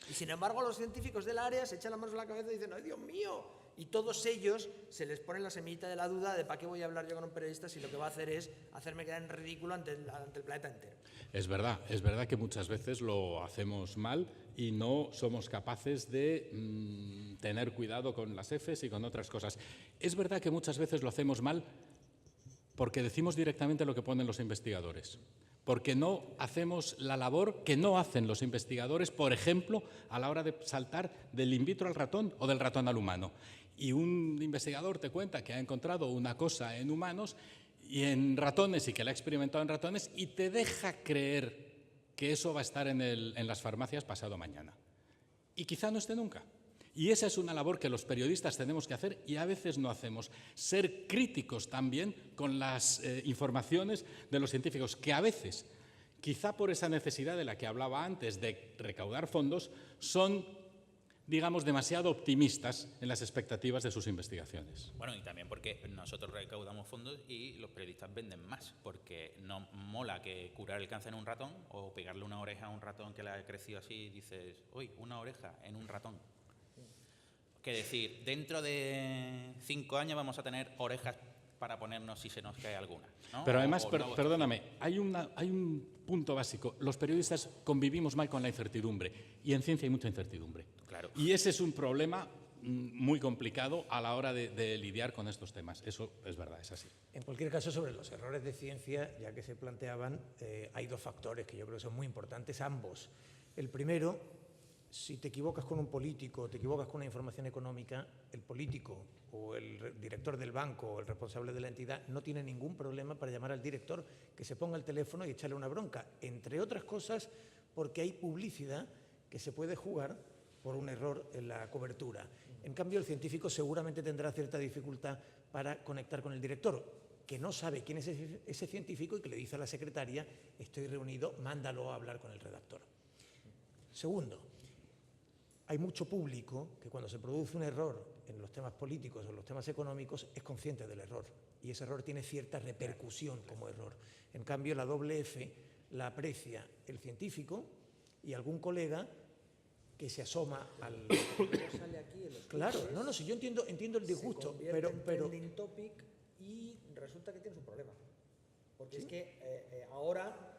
Y sin embargo, los científicos del área se echan las manos a la cabeza y dicen, ¡ay, Dios mío! Y todos ellos se les pone la semillita de la duda de ¿para qué voy a hablar yo con un periodista si lo que va a hacer es hacerme quedar en ridículo ante el planeta entero? Es verdad que muchas veces lo hacemos mal y no somos capaces de tener cuidado con las Fs y con otras cosas. Es verdad que muchas veces lo hacemos mal porque decimos directamente lo que ponen los investigadores. Porque no hacemos la labor que no hacen los investigadores, por ejemplo, a la hora de saltar del in vitro al ratón o del ratón al humano. Y un investigador te cuenta que ha encontrado una cosa en humanos y en ratones y que la ha experimentado en ratones y te deja creer que eso va a estar en las farmacias pasado mañana. Y quizá no esté nunca. Y esa es una labor que los periodistas tenemos que hacer y a veces no hacemos. Ser críticos también con las informaciones de los científicos, que a veces, quizá por esa necesidad de la que hablaba antes de recaudar fondos, son digamos, demasiado optimistas en las expectativas de sus investigaciones. Bueno, y también porque nosotros recaudamos fondos y los periodistas venden más, porque no mola que curar el cáncer en un ratón o pegarle una oreja a un ratón que le ha crecido así y dices, uy, una oreja en un ratón. Que decir, dentro de 5 años vamos a tener orejas para ponernos si se nos cae alguna, ¿no? Pero además, perdóname, hay un punto básico. Los periodistas convivimos mal con la incertidumbre y en ciencia hay mucha incertidumbre. Claro. Y ese es un problema muy complicado a la hora de lidiar con estos temas. Eso es verdad, es así. En cualquier caso, sobre los errores de ciencia, ya que se planteaban, hay 2 factores que yo creo que son muy importantes, ambos. El primero, si te equivocas con un político, te equivocas con una información económica, el político o el director del banco o el responsable de la entidad no tiene ningún problema para llamar al director, que se ponga el teléfono y echarle una bronca, entre otras cosas porque hay publicidad que se puede jugar por un error en la cobertura. En cambio, el científico seguramente tendrá cierta dificultad para conectar con el director, que no sabe quién es ese científico y que le dice a la secretaria, estoy reunido, mándalo a hablar con el redactor. Segundo, hay mucho público que cuando se produce un error en los temas políticos o en los temas económicos es consciente del error y ese error tiene cierta repercusión como error. En cambio, la doble F la aprecia el científico y algún colega que se asoma al... Sale aquí en los Claro, tweets, no, si yo entiendo el disgusto, se pero... convierte en trending topic y resulta que tienes un problema. Porque es que ahora...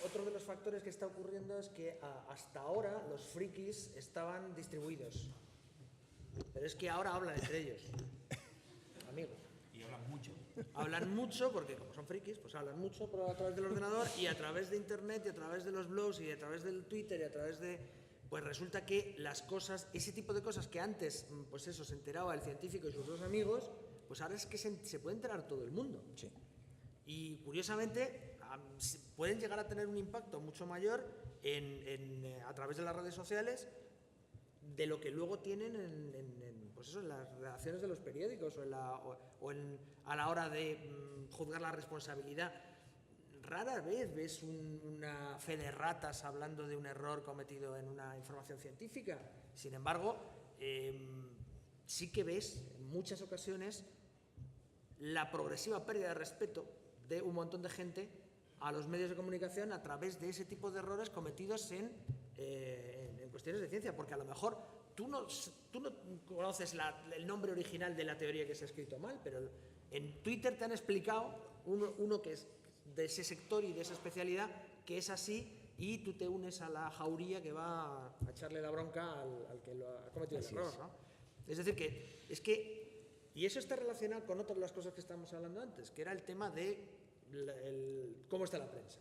Otro de los factores que está ocurriendo es que hasta ahora los frikis estaban distribuidos. Pero es que ahora hablan entre ellos. Amigos. Y hablan mucho. Hablan mucho porque como son frikis, pues hablan mucho a través del ordenador y a través de internet y a través de los blogs y a través del Twitter y a través de... Pues resulta que las cosas, ese tipo de cosas que antes, pues eso, se enteraba el científico y sus 2 amigos, pues ahora es que se puede enterar todo el mundo. Sí. Y curiosamente pueden llegar a tener un impacto mucho mayor a través de las redes sociales de lo que luego tienen pues eso, en las redacciones de los periódicos a la hora de juzgar la responsabilidad. Rara vez ves una fe de ratas hablando de un error cometido en una información científica. Sin embargo, sí que ves en muchas ocasiones la progresiva pérdida de respeto de un montón de gente a los medios de comunicación a través de ese tipo de errores cometidos en cuestiones de ciencia, porque a lo mejor tú no conoces el nombre original de la teoría que se ha escrito mal, pero en Twitter te han explicado uno que es de ese sector y de esa especialidad que es así y tú te unes a la jauría que va a echarle la bronca al que lo ha cometido el error, ¿no? Es decir, y eso está relacionado con otras de las cosas que estábamos hablando antes, que era el tema de cómo está la prensa.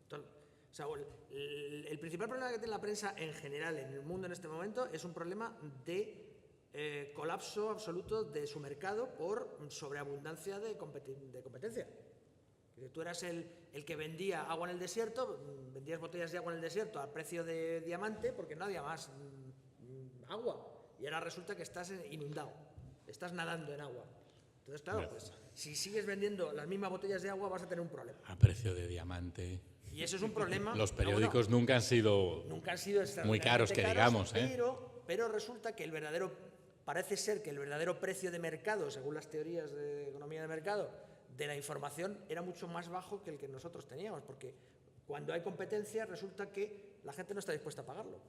Entonces, o sea, el principal problema que tiene la prensa en general en el mundo en este momento es un problema de colapso absoluto de su mercado por sobreabundancia de competencia. Tú eras el que vendía agua en el desierto, vendías botellas de agua en el desierto a precio de diamante porque no había más agua. Y ahora resulta que estás inundado, estás nadando en agua. Entonces, claro, pues si sigues vendiendo las mismas botellas de agua vas a tener un problema. A precio de diamante. Y eso es un problema. Los periódicos nunca han sido muy caros, que digamos. Pero resulta que parece ser que el verdadero precio de mercado, según las teorías de economía de mercado, de la información era mucho más bajo que el que nosotros teníamos, porque cuando hay competencia resulta que la gente no está dispuesta a pagarlo.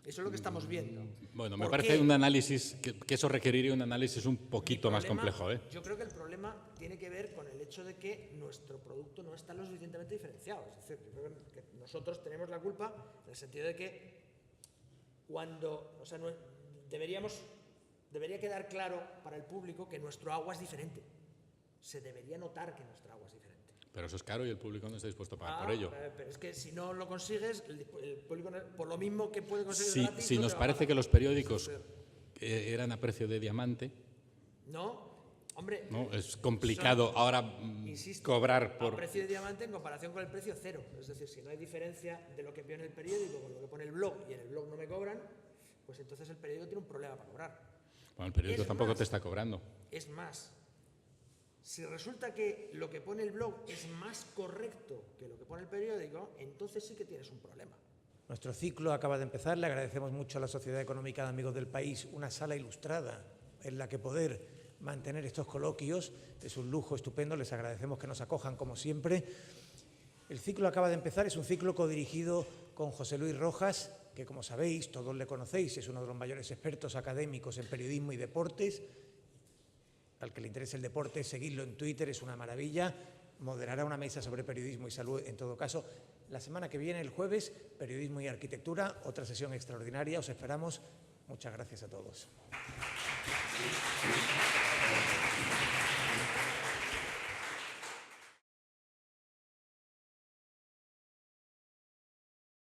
Eso es lo que estamos viendo. Bueno, me parece un análisis, que eso requeriría un análisis un poquito más complejo. Yo creo que el problema tiene que ver con el hecho de que nuestro producto no está lo suficientemente diferenciado. Es decir, yo creo que nosotros tenemos la culpa en el sentido de que debería quedar claro para el público que nuestro agua es diferente. Se debería notar que nuestra agua es diferente. Pero eso es caro y el público no está dispuesto a pagar por ello. Pero es que si no lo consigues, el público, por lo mismo que puede conseguir gratis... Si nos parece que los periódicos eran a precio de diamante... No, hombre... No, es complicado ahora cobrar por... A precio de diamante en comparación con el precio cero. Es decir, si no hay diferencia de lo que pone el periódico con lo que pone el blog y en el blog no me cobran, pues entonces el periódico tiene un problema para cobrar. Bueno, el periódico tampoco te está cobrando. Es más... Si resulta que lo que pone el blog es más correcto que lo que pone el periódico, entonces sí que tienes un problema. Nuestro ciclo acaba de empezar. Le agradecemos mucho a la Sociedad Económica de Amigos del País una sala ilustrada en la que poder mantener estos coloquios. Es un lujo estupendo. Les agradecemos que nos acojan como siempre. El ciclo acaba de empezar. Es un ciclo codirigido con José Luis Rojas, que como sabéis, todos le conocéis, es uno de los mayores expertos académicos en periodismo y deportes. Al que le interese el deporte, seguidlo en Twitter, es una maravilla. Moderará una mesa sobre periodismo y salud, en todo caso. La semana que viene, el jueves, periodismo y arquitectura, otra sesión extraordinaria. Os esperamos. Muchas gracias a todos.